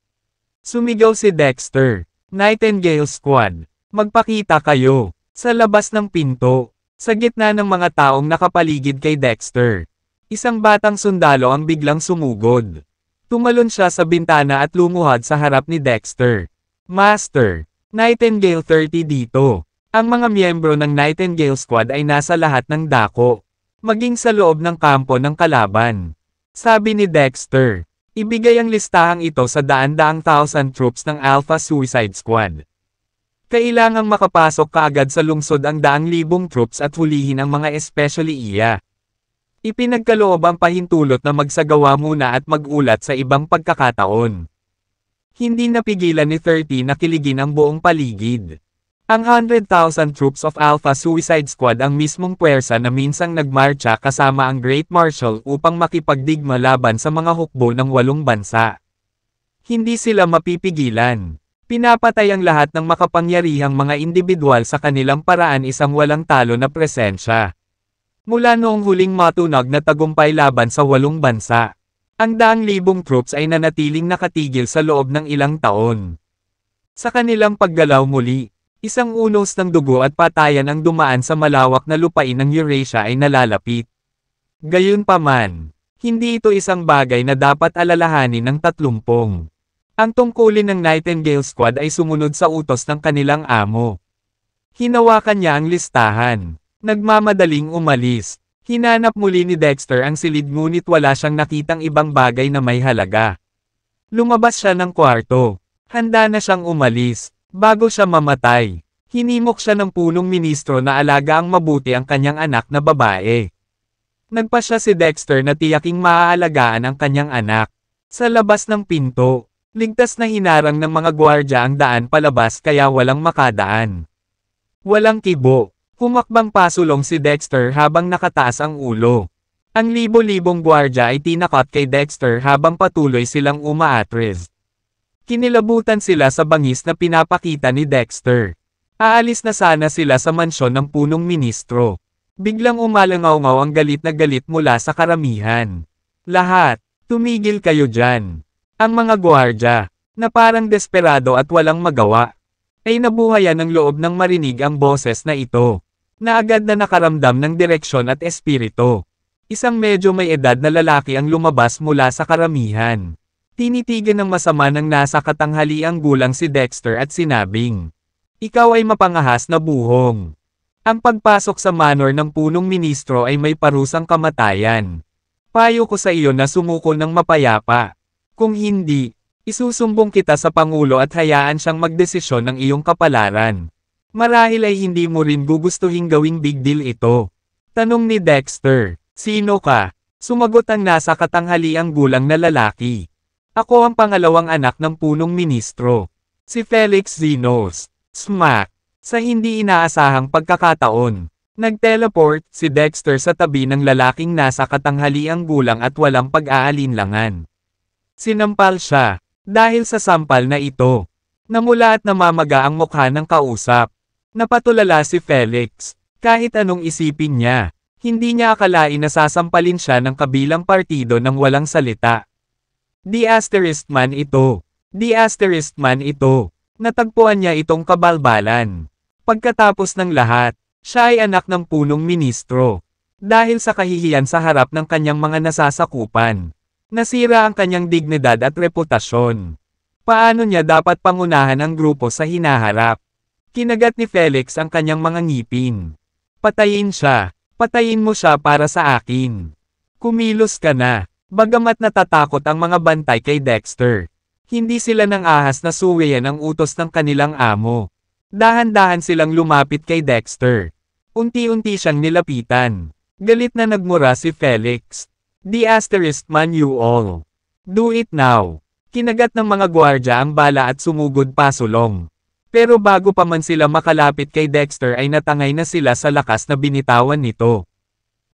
Speaker 1: Sumigaw si Dexter, Nightingale Squad, magpakita kayo, sa labas ng pinto, sa gitna ng mga taong nakapaligid kay Dexter. Isang batang sundalo ang biglang sumugod. Tumalon siya sa bintana at lumuhad sa harap ni Dexter. Master, Nightingale 30 dito. Ang mga miyembro ng Nightingale Squad ay nasa lahat ng dako. Maging sa loob ng kampo ng kalaban. Sabi ni Dexter, ibigay ang listahang ito sa daan-daang thousand troops ng Alpha Suicide Squad. Kailangang makapasok kaagad sa lungsod ang 100,000 troops at hulihin ang mga especially iya. Ipinagkaloob ang pahintulot na magsagawa muna at mag-ulat sa ibang pagkakataon. Hindi napigilan ni 30 na kiligin ang buong paligid. Ang 100,000 troops of Alpha Suicide Squad ang mismong puwersa na minsang nagmarcha kasama ang Great Marshal upang makipagdigma laban sa mga hukbo ng 8 bansa. Hindi sila mapipigilan. Pinapatay ang lahat ng makapangyarihang mga individual sa kanilang paraan isang walang talo na presensya. Mula noong huling matunog na tagumpay laban sa 8 bansa, ang 100,000 troops ay nanatiling nakatigil sa loob ng ilang taon. Sa kanilang paggalaw muli, isang unos ng dugo at patayan ang dumaan sa malawak na lupain ng Eurasia ay nalalapit. Gayunpaman, hindi ito isang bagay na dapat alalahanin ng 30. Ang tungkulin ng Nightingale Squad ay sumunod sa utos ng kanilang amo. Hinawakan niya ang listahan. Nagmamadaling umalis. Hinanap muli ni Dexter ang silid ngunit wala siyang nakitang ibang bagay na may halaga. Lumabas siya ng kwarto. Handa na siyang umalis. Bago siya mamatay, hinimok siya ng punong ministro na alagaan mabuti ang kanyang anak na babae. Nagpasya si Dexter na tiyaking maaalagaan ang kanyang anak. Sa labas ng pinto, ligtas na hinarang ng mga gwardya ang daan palabas kaya walang makadaan. Walang kibo, Humakbang pasulong si Dexter habang nakataas ang ulo. Ang libo-libong gwardya ay tinakot kay Dexter habang patuloy silang umaatras. Kinilabutan sila sa bangis na pinapakita ni Dexter. Aalis na sana sila sa mansyon ng punong ministro. Biglang umalangaw-ngaw ang galit na galit mula sa karamihan. Lahat, tumigil kayo dyan. Ang mga gwardya, na parang desperado at walang magawa, ay nabuhayan ng loob ng marinig ang boses na ito, na agad na nakaramdam ng direksyon at espiritu. Isang medyo may edad na lalaki ang lumabas mula sa karamihan. Tinitigan ng masama ng nasa katanghaliang gulang si Dexter at sinabing, "Ikaw ay mapangahas na buhong. Ang pagpasok sa manor ng punong ministro ay may parusang kamatayan. Payo ko sa iyo na sumuko ng mapayapa. Kung hindi, isusumbong kita sa Pangulo at hayaan siyang magdesisyon ng iyong kapalaran. Marahil ay hindi mo rin gugustuhin gawing big deal ito." Tanong ni Dexter, "Sino ka?" Sumagot ang nasa katanghaliang gulang na lalaki. "Ako ang pangalawang anak ng punong ministro. Si Felix Zenos." Smack! Sa hindi inaasahang pagkakataon, nag-teleport si Dexter sa tabi ng lalaking nasa katanghaliang gulang at walang pag-aalinlangan. Sinampal siya, dahil sa sampal na ito. Namula at namamaga ang mukha ng kausap. Napatulala si Felix, kahit anong isipin niya. Hindi niya akalain na sasampalin siya ng kabilang partido ng walang salita. The asterisk man ito. The asterisk man ito. Natagpuan niya itong kabalbalan. Pagkatapos ng lahat, siya ay anak ng punong ministro. Dahil sa kahihiyan sa harap ng kanyang mga nasasakupan, nasira ang kanyang dignidad at reputasyon. Paano niya dapat pangunahan ang grupo sa hinaharap? Kinagat ni Felix ang kanyang mga ngipin. "Patayin siya. Patayin mo siya para sa akin. Kumilos ka na." Bagamat natatakot ang mga bantay kay Dexter, hindi sila nang ahas na suwayan ang utos ng kanilang amo. Dahan-dahan silang lumapit kay Dexter. Unti-unti siyang nilapitan. Galit na nagmura si Felix. "The asterisk man you all. Do it now." Kinagat ng mga gwardya ang bala at sumugod pasulong. Pero bago pa man sila makalapit kay Dexter ay natangay na sila sa lakas na binitawan nito.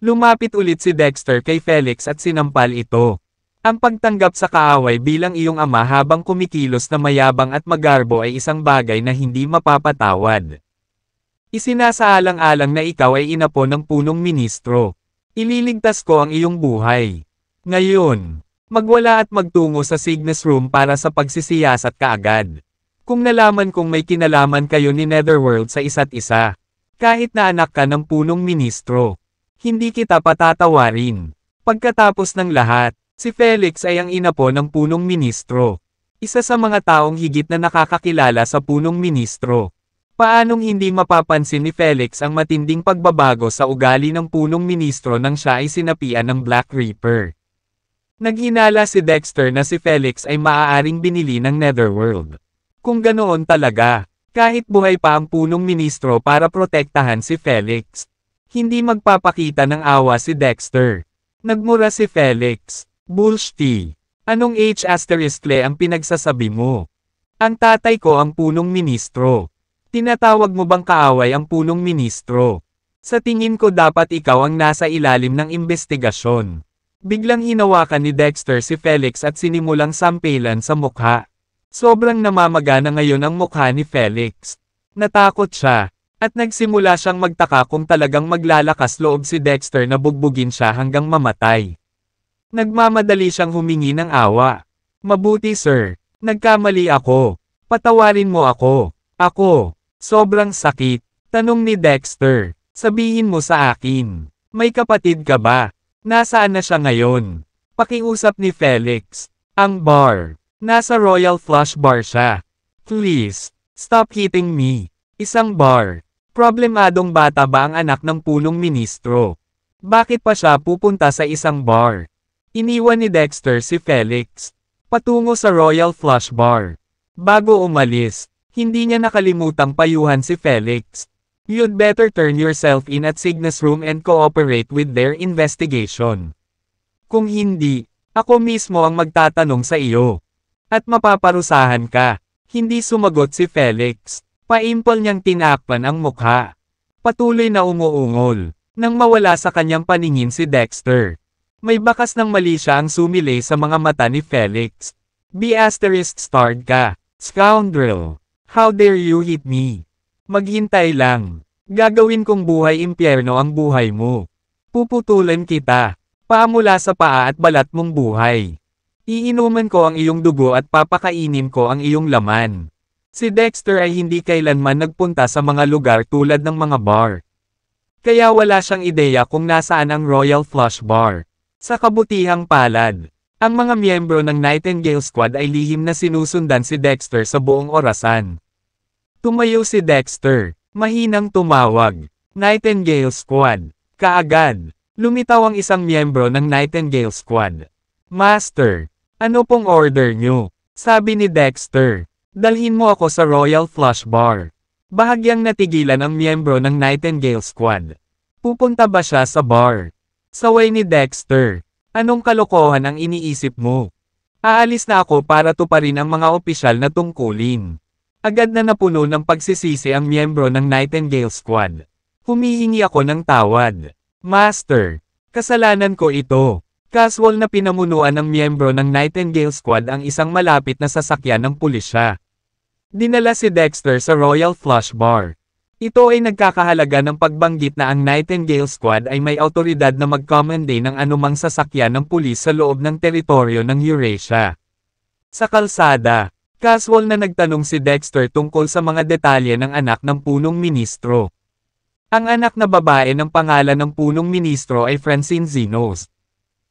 Speaker 1: Lumapit ulit si Dexter kay Felix at sinampal ito. Ang pagtanggap sa kaaway bilang iyong ama habang kumikilos na mayabang at magarbo ay isang bagay na hindi mapapatawad. Isinasaalang-alang na ikaw ay inapo ng punong ministro. Ililigtas ko ang iyong buhay. Ngayon, magwala at magtungo sa Cygnus Room para sa pagsisiyasat kaagad. Kung nalaman kong may kinalaman kayo ni Netherworld sa isa't isa, kahit na anak ka ng punong ministro, hindi kita patatawarin. Pagkatapos ng lahat, si Felix ay ang inapo ng punong ministro. Isa sa mga taong higit na nakakakilala sa punong ministro. Paanong hindi mapapansin ni Felix ang matinding pagbabago sa ugali ng punong ministro nang siya ay sinapian ng Black Reaper? Naghinala si Dexter na si Felix ay maaaring binili ng Netherworld. Kung ganoon talaga, kahit buhay pa ang punong ministro para protektahan si Felix, hindi magpapakita ng awa si Dexter. Nagmura si Felix. "Bullshit. Anong H**le ang pinagsasabi mo? Ang tatay ko ang punong ministro. Tinatawag mo bang kaaway ang punong ministro? Sa tingin ko dapat ikaw ang nasa ilalim ng investigasyon." Biglang hinawakan ni Dexter si Felix at sinimulang sampelan sa mukha. Sobrang namamaga na ngayon ang mukha ni Felix. Natakot siya, at nagsimula siyang magtaka kung talagang maglalakas loob si Dexter na bugbugin siya hanggang mamatay. Nagmamadali siyang humingi ng awa. "Mabuti sir, nagkamali ako. Patawarin mo ako." "Ako? Sobrang sakit." Tanong ni Dexter. "Sabihin mo sa akin, may kapatid ka ba? Nasaan na siya ngayon?" Pakiusap ni Felix. "Ang bar. Nasa Royal Flush Bar siya. Please, stop hitting me." Isang bar. Problemadong bata ba ang anak ng punong ministro? Bakit pa siya pupunta sa isang bar? Iniwan ni Dexter si Felix patungo sa Royal Flush Bar. Bago umalis, hindi niya nakalimutang payuhan si Felix. "You'd better turn yourself in at Cygnus Room and cooperate with their investigation. Kung hindi, ako mismo ang magtatanong sa iyo. At mapaparusahan ka." Hindi sumagot si Felix. Paimpol niyang tinakpan ang mukha. Patuloy na umuungol. Nang mawala sa kanyang paningin si Dexter. May bakas ng mali siya ang sumilay sa mga mata ni Felix. ****starred ka, scoundrel. How dare you hit me? Maghintay lang. Gagawin kong buhay impyerno ang buhay mo. Puputulan kita. Paa mula sa paa at balat mong buhay. Iinuman ko ang iyong dugo at papakainin ko ang iyong laman. Si Dexter ay hindi kailanman nagpunta sa mga lugar tulad ng mga bar. Kaya wala siyang ideya kung nasaan ang Royal Flush Bar. Sa kabutihang palad, ang mga miyembro ng Nightingale Squad ay lihim na sinusundan si Dexter sa buong orasan. Tumayo si Dexter, mahinang tumawag. Nightingale Squad. Kaagad, lumitaw ang isang miyembro ng Nightingale Squad. Master, ano pong order nyo? Sabi ni Dexter. Dalhin mo ako sa Royal Flush Bar. Bahagyang natigilan ang miyembro ng Nightingale Squad. Pupunta ba siya sa bar? Saway ni Dexter. Anong kalokohan ang iniisip mo? Aalis na ako para tuparin ang mga opisyal na tungkulin. Agad na napuno ng pagsisisi ang miyembro ng Nightingale Squad. Humihingi ako ng tawad. Master, kasalanan ko ito. Casual na pinamunuan ng miyembro ng Nightingale Squad ang isang malapit na sasakyan ng pulisya. Dinala si Dexter sa Royal Flush Bar. Ito ay nagkakahalaga ng pagbanggit na ang Nightingale Squad ay may autoridad na mag-commanday ng anumang sasakyan ng pulis sa loob ng teritoryo ng Eurasia. Sa kalsada, casual na nagtanong si Dexter tungkol sa mga detalye ng anak ng punong ministro. Ang anak na babae ng pangalan ng punong ministro ay Francine Zinos.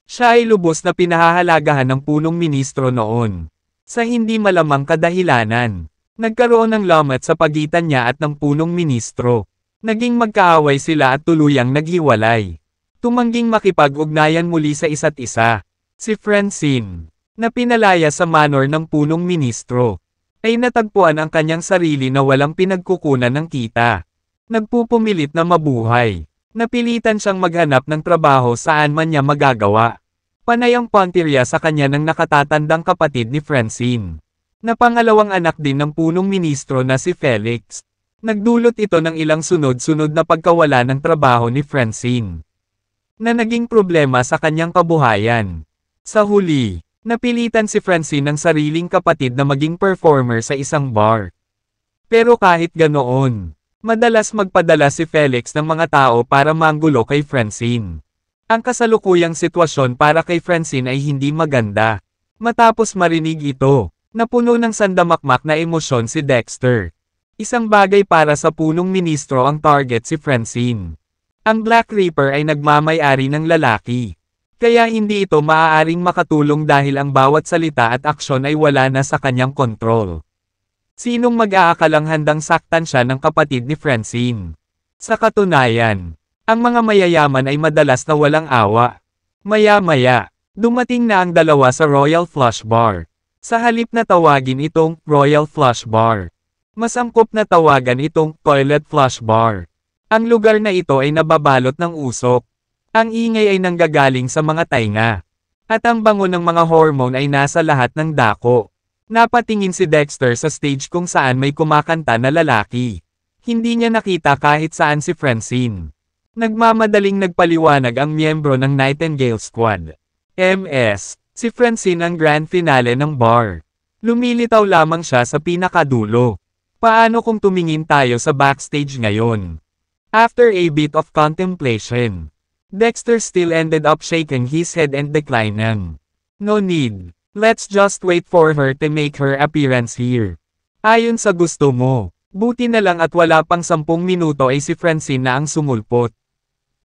Speaker 1: Siya ay lubos na pinahahalagahan ng punong ministro noon. Sa hindi malamang kadahilanan. Nagkaroon ng lamat sa pagitan niya at ng punong ministro. Naging magkaaway sila at tuluyang naghiwalay. Tumangging makipag-ugnayan muli sa isa't isa. Si Francine, na pinalaya sa manor ng punong ministro, ay natagpuan ang kanyang sarili na walang pinagkukunan ng kita. Nagpupumilit na mabuhay. Napilitan siyang maghanap ng trabaho saan man niya magagawa. Panay ang puntirya sa kanya ng nakatatandang kapatid ni Francine. Na pangalawang anak din ng punong ministro na si Felix. Nagdulot ito ng ilang sunod-sunod na pagkawala ng trabaho ni Francine. Na naging problema sa kanyang kabuhayan. Sa huli, napilitan si Francine ng sariling kapatid na maging performer sa isang bar. Pero kahit ganoon, madalas magpadala si Felix ng mga tao para manggulo kay Francine. Ang kasalukuyang sitwasyon para kay Francine ay hindi maganda. Matapos marinig ito, napuno ng sandamakmak na emosyon si Dexter. Isang bagay para sa punong ministro ang target si Francine. Ang Black Reaper ay nagmamay-ari ng lalaki. Kaya hindi ito maaaring makatulong dahil ang bawat salita at aksyon ay wala na sa kanyang kontrol. Sinong mag-aakalang handang saktan siya ng kapatid ni Francine? Sa katunayan, ang mga mayayaman ay madalas na walang awa. Maya-maya, dumating na ang dalawa sa Royal Flush Bar. Sa halip na tawagin itong Royal Flush Bar, mas angkop na tawagan itong Toilet Flush Bar. Ang lugar na ito ay nababalot ng usok. Ang ingay ay nanggagaling sa mga tainga. At ang bango ng mga hormone ay nasa lahat ng dako. Napatingin si Dexter sa stage kung saan may kumakanta na lalaki. Hindi niya nakita kahit saan si Francine. Nagmamadaling nagpaliwanag ang miyembro ng Nightingale Squad. MS. Si Francine ang grand finale ng bar. Lumilitaw lamang siya sa pinakadulo. Paano kung tumingin tayo sa backstage ngayon? After a bit of contemplation, Dexter still ended up shaking his head and declining. No need. Let's just wait for her to make her appearance here. Ayon sa gusto mo. Buti na lang at wala pang 10 minuto ay si Francine na ang sumulpot.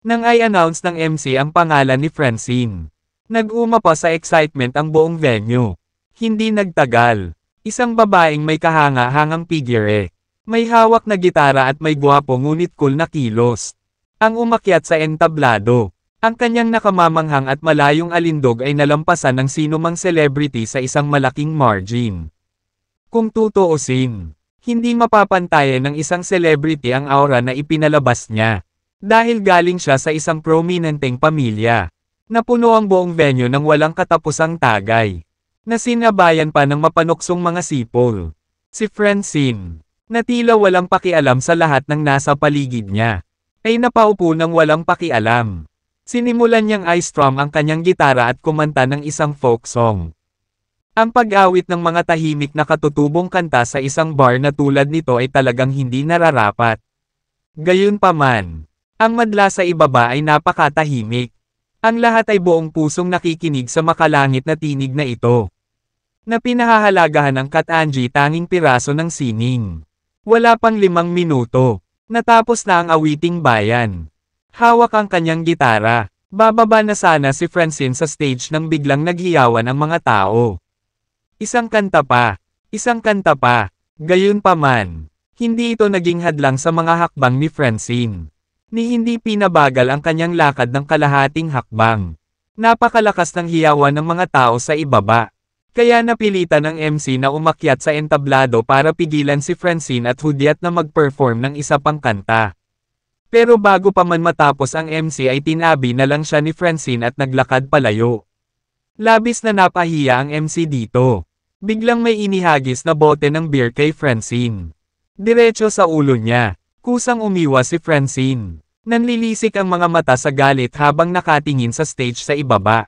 Speaker 1: Nang i-announce ng MC ang pangalan ni Francine. Nag-uma pa sa excitement ang buong venue. Hindi nagtagal. Isang babaeng may kahanga-hangang figure. May hawak na gitara at may gwapo ngunit cool na kilos. Ang umakyat sa entablado. Ang kanyang nakamamanghang at malayong alindog ay nalampasan ng sinumang celebrity sa isang malaking margin. Kung tutuusin, hindi mapapantayan ng isang celebrity ang aura na ipinalabas niya. Dahil galing siya sa isang prominenteng pamilya. Napuno ang buong venue ng walang katapusang tagay. Na sinabayan pa ng mapanuksong mga sipol. Si Francine, na tila walang pakialam sa lahat ng nasa paligid niya. ay napaupo ng walang pakialam. Sinimulan niyang i-strum ang kanyang gitara at kumanta ng isang folk song. Ang pag-awit ng mga tahimik na katutubong kanta sa isang bar na tulad nito ay talagang hindi nararapat. Gayunpaman, ang madla sa ibaba ay napakatahimik. Ang lahat ay buong pusong nakikinig sa makalangit na tinig na ito. Na pinahahalagahan ng Kat-Anji tanging piraso ng sining. Wala pang 5 minuto. Natapos na ang awiting bayan. Hawak ang kanyang gitara. Bababa na sana si Francine sa stage nang biglang naghiyawan ang mga tao. Isang kanta pa. Isang kanta pa. Gayunpaman, hindi ito naging hadlang sa mga hakbang ni Francine. Ni hindi pinabagal ang kanyang lakad ng kalahating hakbang. Napakalakas ng hiyawan ng mga tao sa ibaba. Kaya napilitan ng MC na umakyat sa entablado para pigilan si Francine at hudyat na mag-perform ng isa pang kanta. Pero bago pa man matapos ang MC ay tinabi na lang siya ni Francine at naglakad palayo. Labis na napahiya ang MC dito. Biglang may inihagis na bote ng beer kay Francine. Diretso sa ulo niya. Kusang umiwas si Francine. Nanlilisik ang mga mata sa galit habang nakatingin sa stage sa ibaba.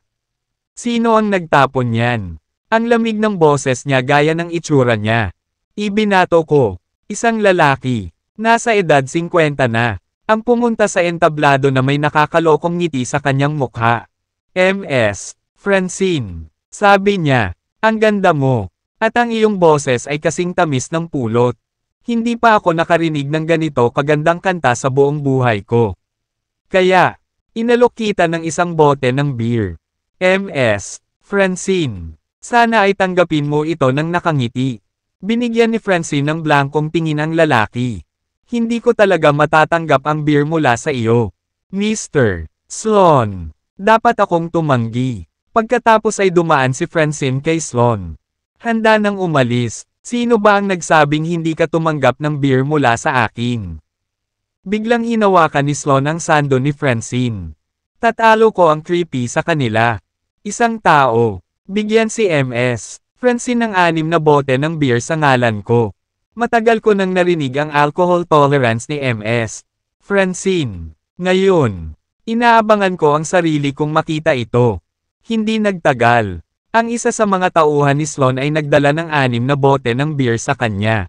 Speaker 1: Sino ang nagtapon niyan? Ang lamig ng boses niya gaya ng itsura niya. Ibinato ko. Isang lalaki. Nasa edad 50 na. Ang pumunta sa entablado na may nakakalokong ngiti sa kanyang mukha. MS. Francine. Sabi niya. Ang ganda mo. At ang iyong boses ay kasing tamis ng pulot. Hindi pa ako nakarinig ng ganito kagandang kanta sa buong buhay ko. Kaya, inalok kita ng isang bote ng beer. MS. Francine. Sana ay tanggapin mo ito ng nakangiti. Binigyan ni Francine ng blankong tingin ang lalaki. Hindi ko talaga matatanggap ang beer mula sa iyo. Mr. Sloan. Dapat akong tumanggi. Pagkatapos ay dumaan si Francine kay Sloan. Handa nang umalis. Sino ba ang nagsabing hindi ka tumanggap ng beer mula sa akin? Biglang hinawakan ni Sloan ang sando ni Francine. Tatalo ko ang creepy sa kanila. Isang tao. Bigyan si MS. Francine ng 6 na bote ng beer sa ngalan ko. Matagal ko nang narinig ang alcohol tolerance ni MS. Francine. Ngayon, inaabangan ko ang sarili kong makita ito. Hindi nagtagal. Ang isa sa mga tauhan ni Sloan ay nagdala ng 6 na bote ng beer sa kanya.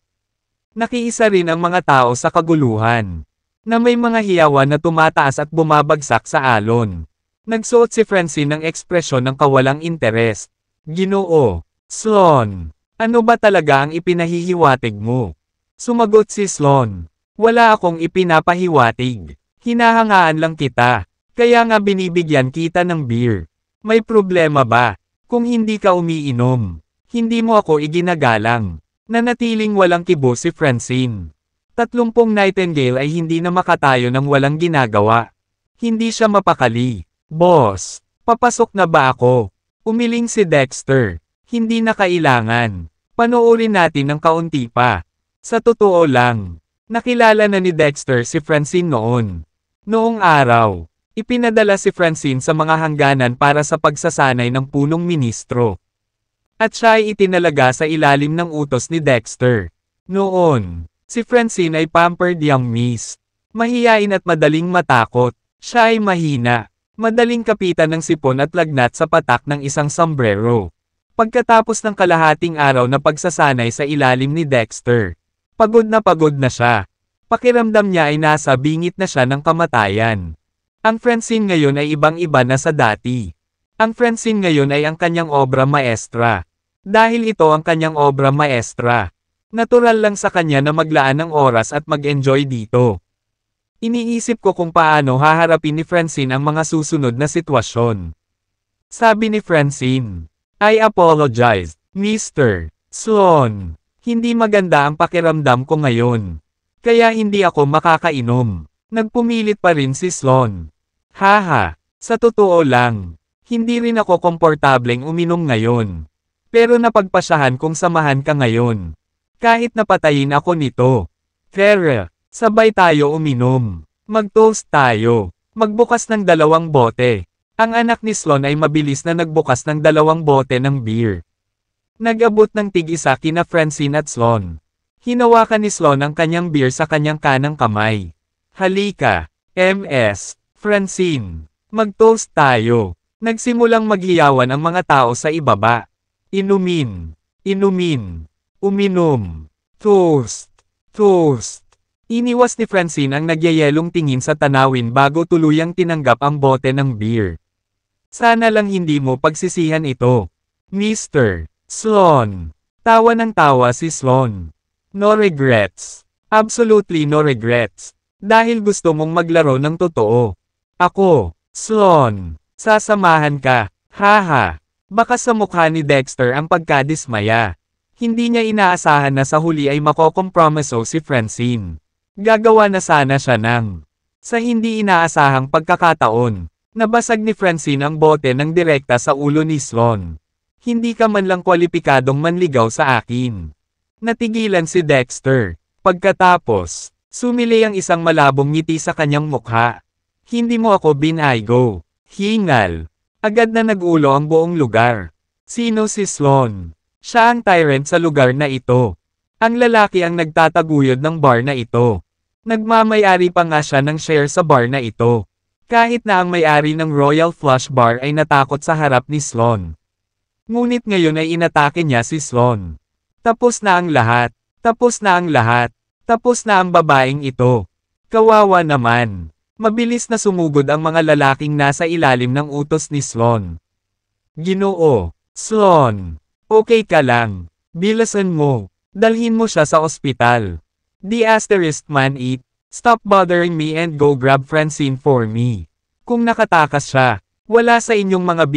Speaker 1: Nakiisa rin ang mga tao sa kaguluhan. Na may mga hiyawan na tumataas at bumabagsak sa alon. Nagsuot si Francine ng ekspresyon ng kawalang interes. Ginoo. Sloan. Ano ba talaga ang ipinahihiwatig mo? Sumagot si Sloan. Wala akong ipinapahiwatig. Hinahangaan lang kita. Kaya nga binibigyan kita ng beer. May problema ba? Kung hindi ka umiinom, hindi mo ako iginagalang. Nanatiling walang kibo si Francine. 30 Nightingale ay hindi na makatayo ng walang ginagawa. Hindi siya mapakali. Boss, papasok na ba ako? Umiling si Dexter. Hindi na kailangan. Panoorin natin ng kaunti pa. Sa totoo lang, nakilala na ni Dexter si Francine noon. Noong araw, ipinadala si Francine sa mga hangganan para sa pagsasanay ng punong ministro. At siya ay itinalaga sa ilalim ng utos ni Dexter. Noon, si Francine ay pampered young miss. Mahiyain at madaling matakot. Siya ay mahina. Madaling kapitan ng sipon at lagnat sa patak ng isang sombrero. Pagkatapos ng kalahating araw na pagsasanay sa ilalim ni Dexter, pagod na siya. Pakiramdam niya ay nasa bingit na siya ng kamatayan. Ang Francine ngayon ay ibang-iba na sa dati. Ang Francine ngayon ay ang kanyang obra maestra. Dahil ito ang kanyang obra maestra, natural lang sa kanya na maglaan ng oras at mag-enjoy dito. Iniisip ko kung paano haharapin ni Francine ang mga susunod na sitwasyon. Sabi ni Francine, I apologize, Mr. Sloan. Hindi maganda ang pakiramdam ko ngayon. Kaya hindi ako makakainom. Nagpumilit pa rin si Sloan. Haha, sa totoo lang, hindi rin ako komportableng uminom ngayon. Pero napagpasyahan kong samahan ka ngayon. Kahit napatayin ako nito. Tara, sabay tayo uminom. Mag-toast tayo. Magbukas ng 2 bote. Ang anak ni Sloan ay mabilis na nagbukas ng 2 bote ng beer. Nag-abot ng tig-isa kina Francine at Sloan. Hinawakan ni Sloan ang kanyang beer sa kanyang kanang kamay. Halika, MS, Francine. Mag-toast tayo. Nagsimulang maghiyawan ang mga tao sa ibaba. Inumin. Inumin. Uminom. Toast. Toast. Iniwas ni Francine ang nagyayelong tingin sa tanawin bago tuluyang tinanggap ang bote ng beer. Sana lang hindi mo pagsisihan ito. Mr. Sloan. Tawa ng tawa si Sloan. No regrets. Absolutely no regrets. Dahil gusto mong maglaro ng totoo. Ako, Sloan. Sasamahan ka. Haha. Baka sa mukha ni Dexter ang pagkadismaya. Hindi niya inaasahan na sa huli ay makokompromiso si Francine. Gagawa na sana siya ng. Sa hindi inaasahang pagkakataon, nabasag ni Francine ang bote ng direkta sa ulo ni Sloan. Hindi ka man lang kwalipikadong manligaw sa akin. Natigilan si Dexter. Pagkatapos, sumili ang isang malabong ngiti sa kanyang mukha. Hindi mo ako binaygo. Hingal. Agad na nagulo ang buong lugar. Sino si Sloan? Siya ang tyrant sa lugar na ito. Ang lalaki ang nagtataguyod ng bar na ito. Nagmamayari pa nga siya ng share sa bar na ito. Kahit na ang may-ari ng Royal Flush Bar ay natakot sa harap ni Sloan. Ngunit ngayon ay inatake niya si Sloan. Tapos na ang lahat. Tapos na ang lahat. Tapos na ang babaeng ito. Kawawa naman. Mabilis na sumugod ang mga lalaking nasa ilalim ng utos ni Sloan. Ginoo. Sloan. Okay ka lang. Bilasan mo. Dalhin mo siya sa ospital. The asterisk man eat. Stop bothering me and go grab Francine for me. Kung nakatakas siya, wala sa inyong mga B**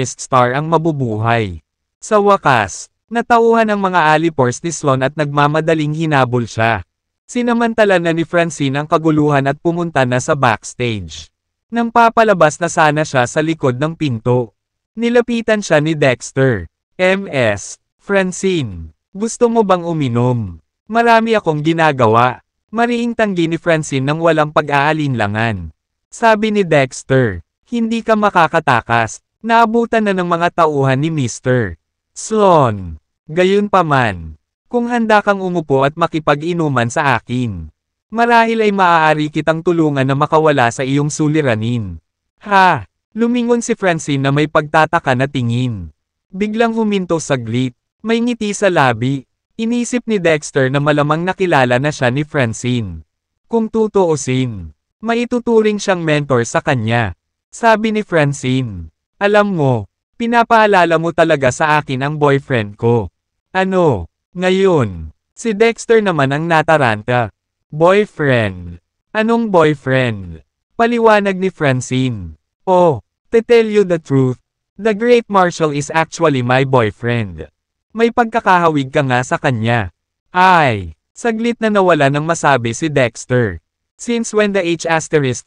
Speaker 1: star ang mabubuhay. Sa wakas, natauhan ang mga alipors ni Sloan at nagmamadaling hinabol siya. Sinamantala na ni Francine ang kaguluhan at pumunta na sa backstage. Nang papalabas na sana siya sa likod ng pinto. Nilapitan siya ni Dexter. MS, Francine, gusto mo bang uminom? Marami akong ginagawa. Mariing tanggi ni Francine nang walang pag-aalinlangan. Sabi ni Dexter. Hindi ka makakatakas, naabutan na ng mga tauhan ni Mr. Sloan. Gayunpaman, kung handa kang umupo at makipag-inuman sa akin, marahil ay maaari kitang tulungan na makawala sa iyong suliranin. Ha! Lumingon si Francine na may pagtataka na tingin. Biglang huminto saglit, may ngiti sa labi. Inisip ni Dexter na malamang nakilala na siya ni Francine. Kung tutuusin, maituturing siyang mentor sa kanya. Sabi ni Francine, alam mo, pinapaalala mo talaga sa akin ang boyfriend ko. Ano? Ngayon, si Dexter naman ang nataranta. Boyfriend? Anong boyfriend? Paliwanag ni Francine. Oh, to tell you the truth, the Great Marshal is actually my boyfriend. May pagkakahawig ka nga sa kanya. Ay, saglit na nawala ng masabi si Dexter. Since when the H**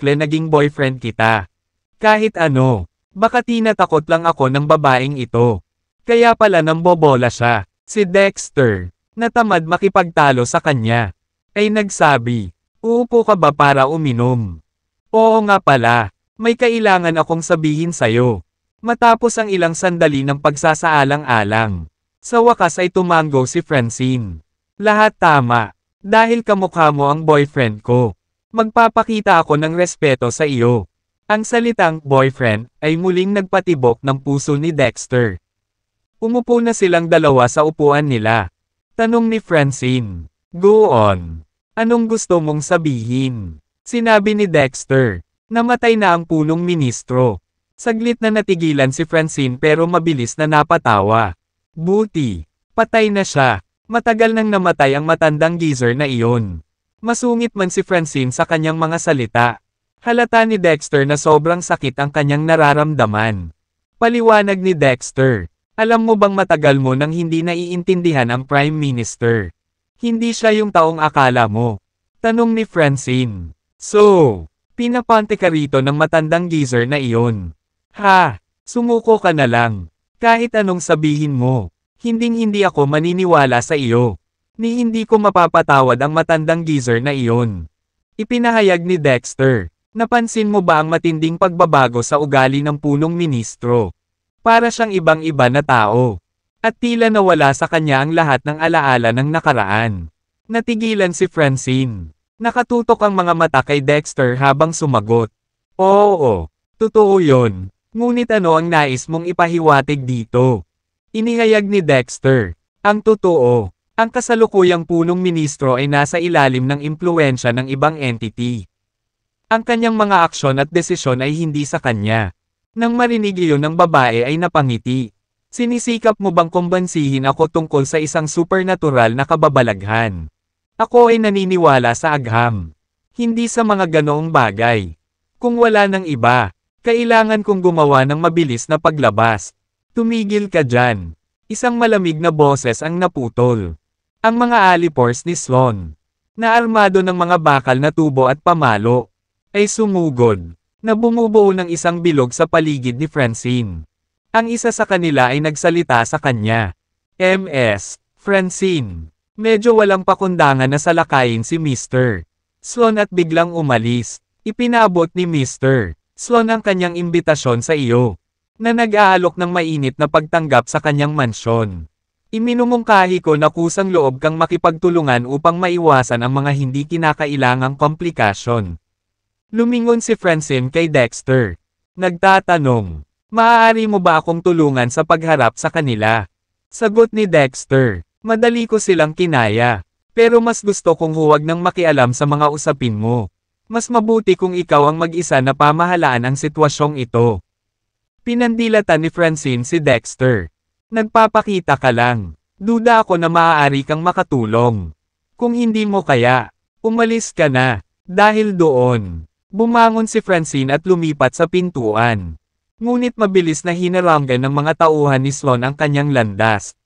Speaker 1: naging boyfriend kita? Kahit ano, baka tinatakot lang ako ng babaeng ito. Kaya pala nambobola siya. Si Dexter, natamad makipagtalo sa kanya, ay nagsabi, uupo ka ba para uminom? Oo nga pala, may kailangan akong sabihin sa'yo. Matapos ang ilang sandali ng pagsasaalang-alang, sa wakas ay tumango si Francine. Lahat tama, dahil kamukha mo ang boyfriend ko. Magpapakita ako ng respeto sa iyo. Ang salitang boyfriend ay muling nagpatibok ng puso ni Dexter. Umupo na silang dalawa sa upuan nila. Tanong ni Francine, go on. Anong gusto mong sabihin? Sinabi ni Dexter, namatay na ang punong ministro. Saglit na natigilan si Francine pero mabilis na napatawa. Buti, patay na siya. Matagal nang namatay ang matandang geezer na iyon. Masungit man si Francine sa kanyang mga salita. Halata ni Dexter na sobrang sakit ang kanyang nararamdaman. Paliwanag ni Dexter, alam mo bang matagal mo nang hindi naiintindihan ang Prime Minister? Hindi siya yung taong akala mo. Tanong ni Francine. So, pinapante ka rito ng matandang geezer na iyon. Ha, sumuko ka na lang. Kahit anong sabihin mo, hinding-hindi ako maniniwala sa iyo. Ni hindi ko mapapatawad ang matandang geezer na iyon. Ipinahayag ni Dexter. Napansin mo ba ang matinding pagbabago sa ugali ng punong ministro? Para siyang ibang-iba na tao. At tila nawala sa kanya ang lahat ng alaala ng nakaraan. Natigilan si Francine. Nakatutok ang mga mata kay Dexter habang sumagot. Oo, totoo yon. Ngunit ano ang nais mong ipahiwatig dito? Inihayag ni Dexter. Ang totoo, ang kasalukuyang punong ministro ay nasa ilalim ng impluwensya ng ibang entity. Ang kanyang mga aksyon at desisyon ay hindi sa kanya. Nang marinig iyon ng babae ay napangiti. Sinisikap mo bang kumbansihin ako tungkol sa isang supernatural na kababalaghan? Ako ay naniniwala sa agham. Hindi sa mga ganoong bagay. Kung wala ng iba, kailangan kong gumawa ng mabilis na paglabas. Tumigil ka dyan. Isang malamig na boses ang naputol. Ang mga alipores ni Sloan, na armado ng mga bakal na tubo at pamalo, ay sumugod, na bumubuo ng isang bilog sa paligid ni Francine. Ang isa sa kanila ay nagsalita sa kanya. Ms. Francine. Medyo walang pakundangan na salakayin si Mr. Sloan at biglang umalis. Ipinaabot ni Mr. Sloan ang kanyang imbitasyon sa iyo, na nag-aalok ng mainit na pagtanggap sa kanyang mansyon. Iminumungkahi ko na kusang loob kang makipagtulungan upang maiwasan ang mga hindi kinakailangang komplikasyon. Lumingon si Francine kay Dexter. Nagtatanong, maaari mo ba akong tulungan sa pagharap sa kanila? Sagot ni Dexter. Madali ko silang kinaya, pero mas gusto kong huwag nang makialam sa mga usapin mo. Mas mabuti kung ikaw ang mag-isa na pamahalaan ang sitwasyong ito. Pinandilatan ni Francine si Dexter. Nagpapakita ka lang. Duda ako na maaari kang makatulong. Kung hindi mo kaya, umalis ka na. Dahil doon, bumangon si Francine at lumipat sa pintuan. Ngunit mabilis na hinaranggan ng mga tauhan ni Sloan ang kanyang landas,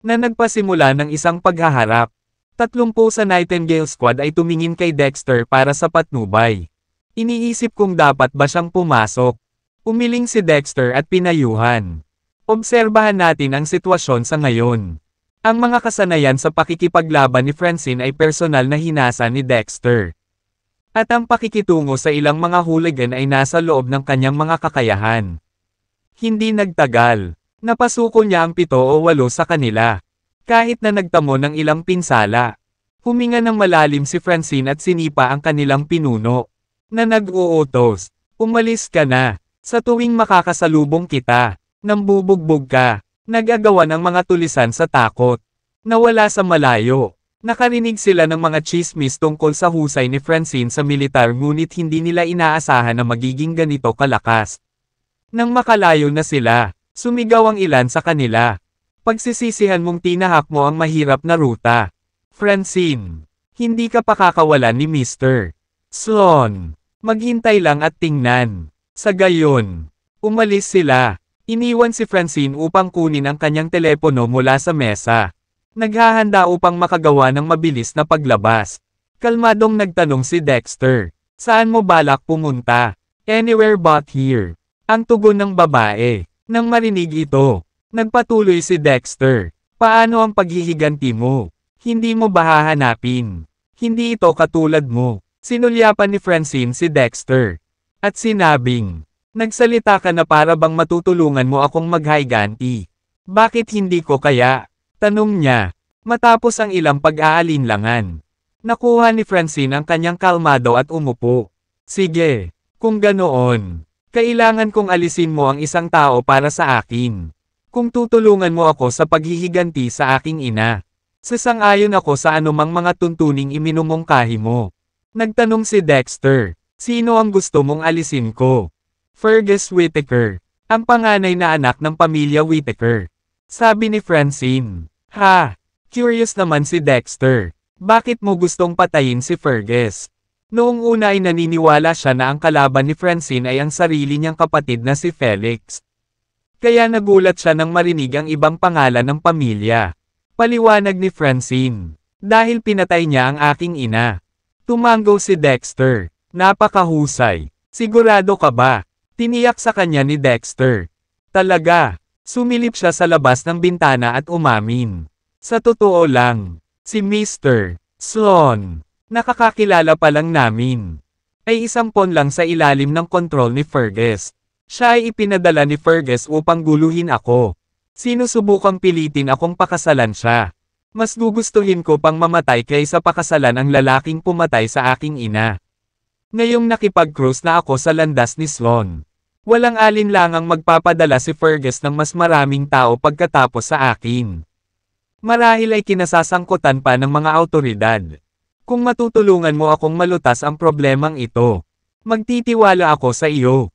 Speaker 1: na nagpasimula ng isang paghaharap. 30 sa Nightingale Squad ay tumingin kay Dexter para sa patnubay. Iniisip kung dapat ba siyang pumasok. Umiling si Dexter at pinayuhan. Obserbahan natin ang sitwasyon sa ngayon. Ang mga kasanayan sa pakikipaglaban ni Francine ay personal na hinasa ni Dexter. At ang pakikitungo sa ilang mga hooligan ay nasa loob ng kanyang mga kakayahan. Hindi nagtagal. Napasuko niya ang 7 o 8 sa kanila. Kahit na nagtamo ng ilang pinsala. Huminga ng malalim si Francine at sinipa ang kanilang pinuno. Na nag-uutos, umalis ka na. Sa tuwing makakasalubong kita, nambubugbog ka. Nag-agawa ng mga tulisan sa takot. Nawala sa malayo. Nakarinig sila ng mga chismis tungkol sa husay ni Francine sa militar ngunit hindi nila inaasahan na magiging ganito kalakas. Nang makalayo na sila, sumigaw ang ilan sa kanila. Pagsisisihan mong tinahak mo ang mahirap na ruta. Francine, hindi ka pakakawalan ni Mr. Sloan. Maghintay lang at tingnan. Sa gayon, umalis sila. Iniwan si Francine upang kunin ang kanyang telepono mula sa mesa. Naghahanda upang makagawa ng mabilis na paglabas. Kalmadong nagtanong si Dexter. Saan mo balak pumunta? Anywhere but here. Ang tugon ng babae. Nang marinig ito, nagpatuloy si Dexter. Paano ang paghihiganti mo? Hindi mo ba hahanapin? Hindi ito katulad mo. Sinulyapan ni Francine si Dexter. At sinabing, nagsalita ka na para bang matutulungan mo akong maghiganti. Bakit hindi ko kaya? Tanong niya. Matapos ang ilang pag-aalinlangan. Nakuha ni Francine ang kanyang kalmado at umupo. Sige, kung ganoon. Kailangan kong alisin mo ang isang tao para sa akin. Kung tutulungan mo ako sa paghihiganti sa aking ina. Sasang-ayon ako sa anumang mga tuntuning iminumungkahi mo. Nagtanong si Dexter, sino ang gusto mong alisin ko? Fergus Whitaker, ang panganay na anak ng pamilya Whitaker. Sabi ni Francine. Ha? Curious naman si Dexter. Bakit mo gustong patayin si Fergus? Noong una ay naniniwala siya na ang kalaban ni Francine ay ang sarili niyang kapatid na si Felix. Kaya nagulat siya nang marinig ang ibang pangalan ng pamilya. Paliwanag ni Francine. Dahil pinatay niya ang aking ina. Tumanggo si Dexter. Napakahusay. Sigurado ka ba? Tiniyak sa kanya ni Dexter. Talaga. Sumilip siya sa labas ng bintana at umamin. Sa totoo lang, si Mr. Sloan, nakakakilala pa lang namin, ay isang pawn lang sa ilalim ng kontrol ni Fergus. Siya ay ipinadala ni Fergus upang guluhin ako. Sinusubukang pilitin akong pakasalan siya. Mas gugustuhin ko pang mamatay kaysa pakasalan ang lalaking pumatay sa aking ina. Ngayong nakipag-cruise na ako sa landas ni Sloan. Walang alinlangang magpapadala si Fergus ng mas maraming tao pagkatapos sa akin. Marahil ay kinasasangkutan pa ng mga awtoridad. Kung matutulungan mo akong malutas ang problemang ito, magtitiwala ako sa iyo.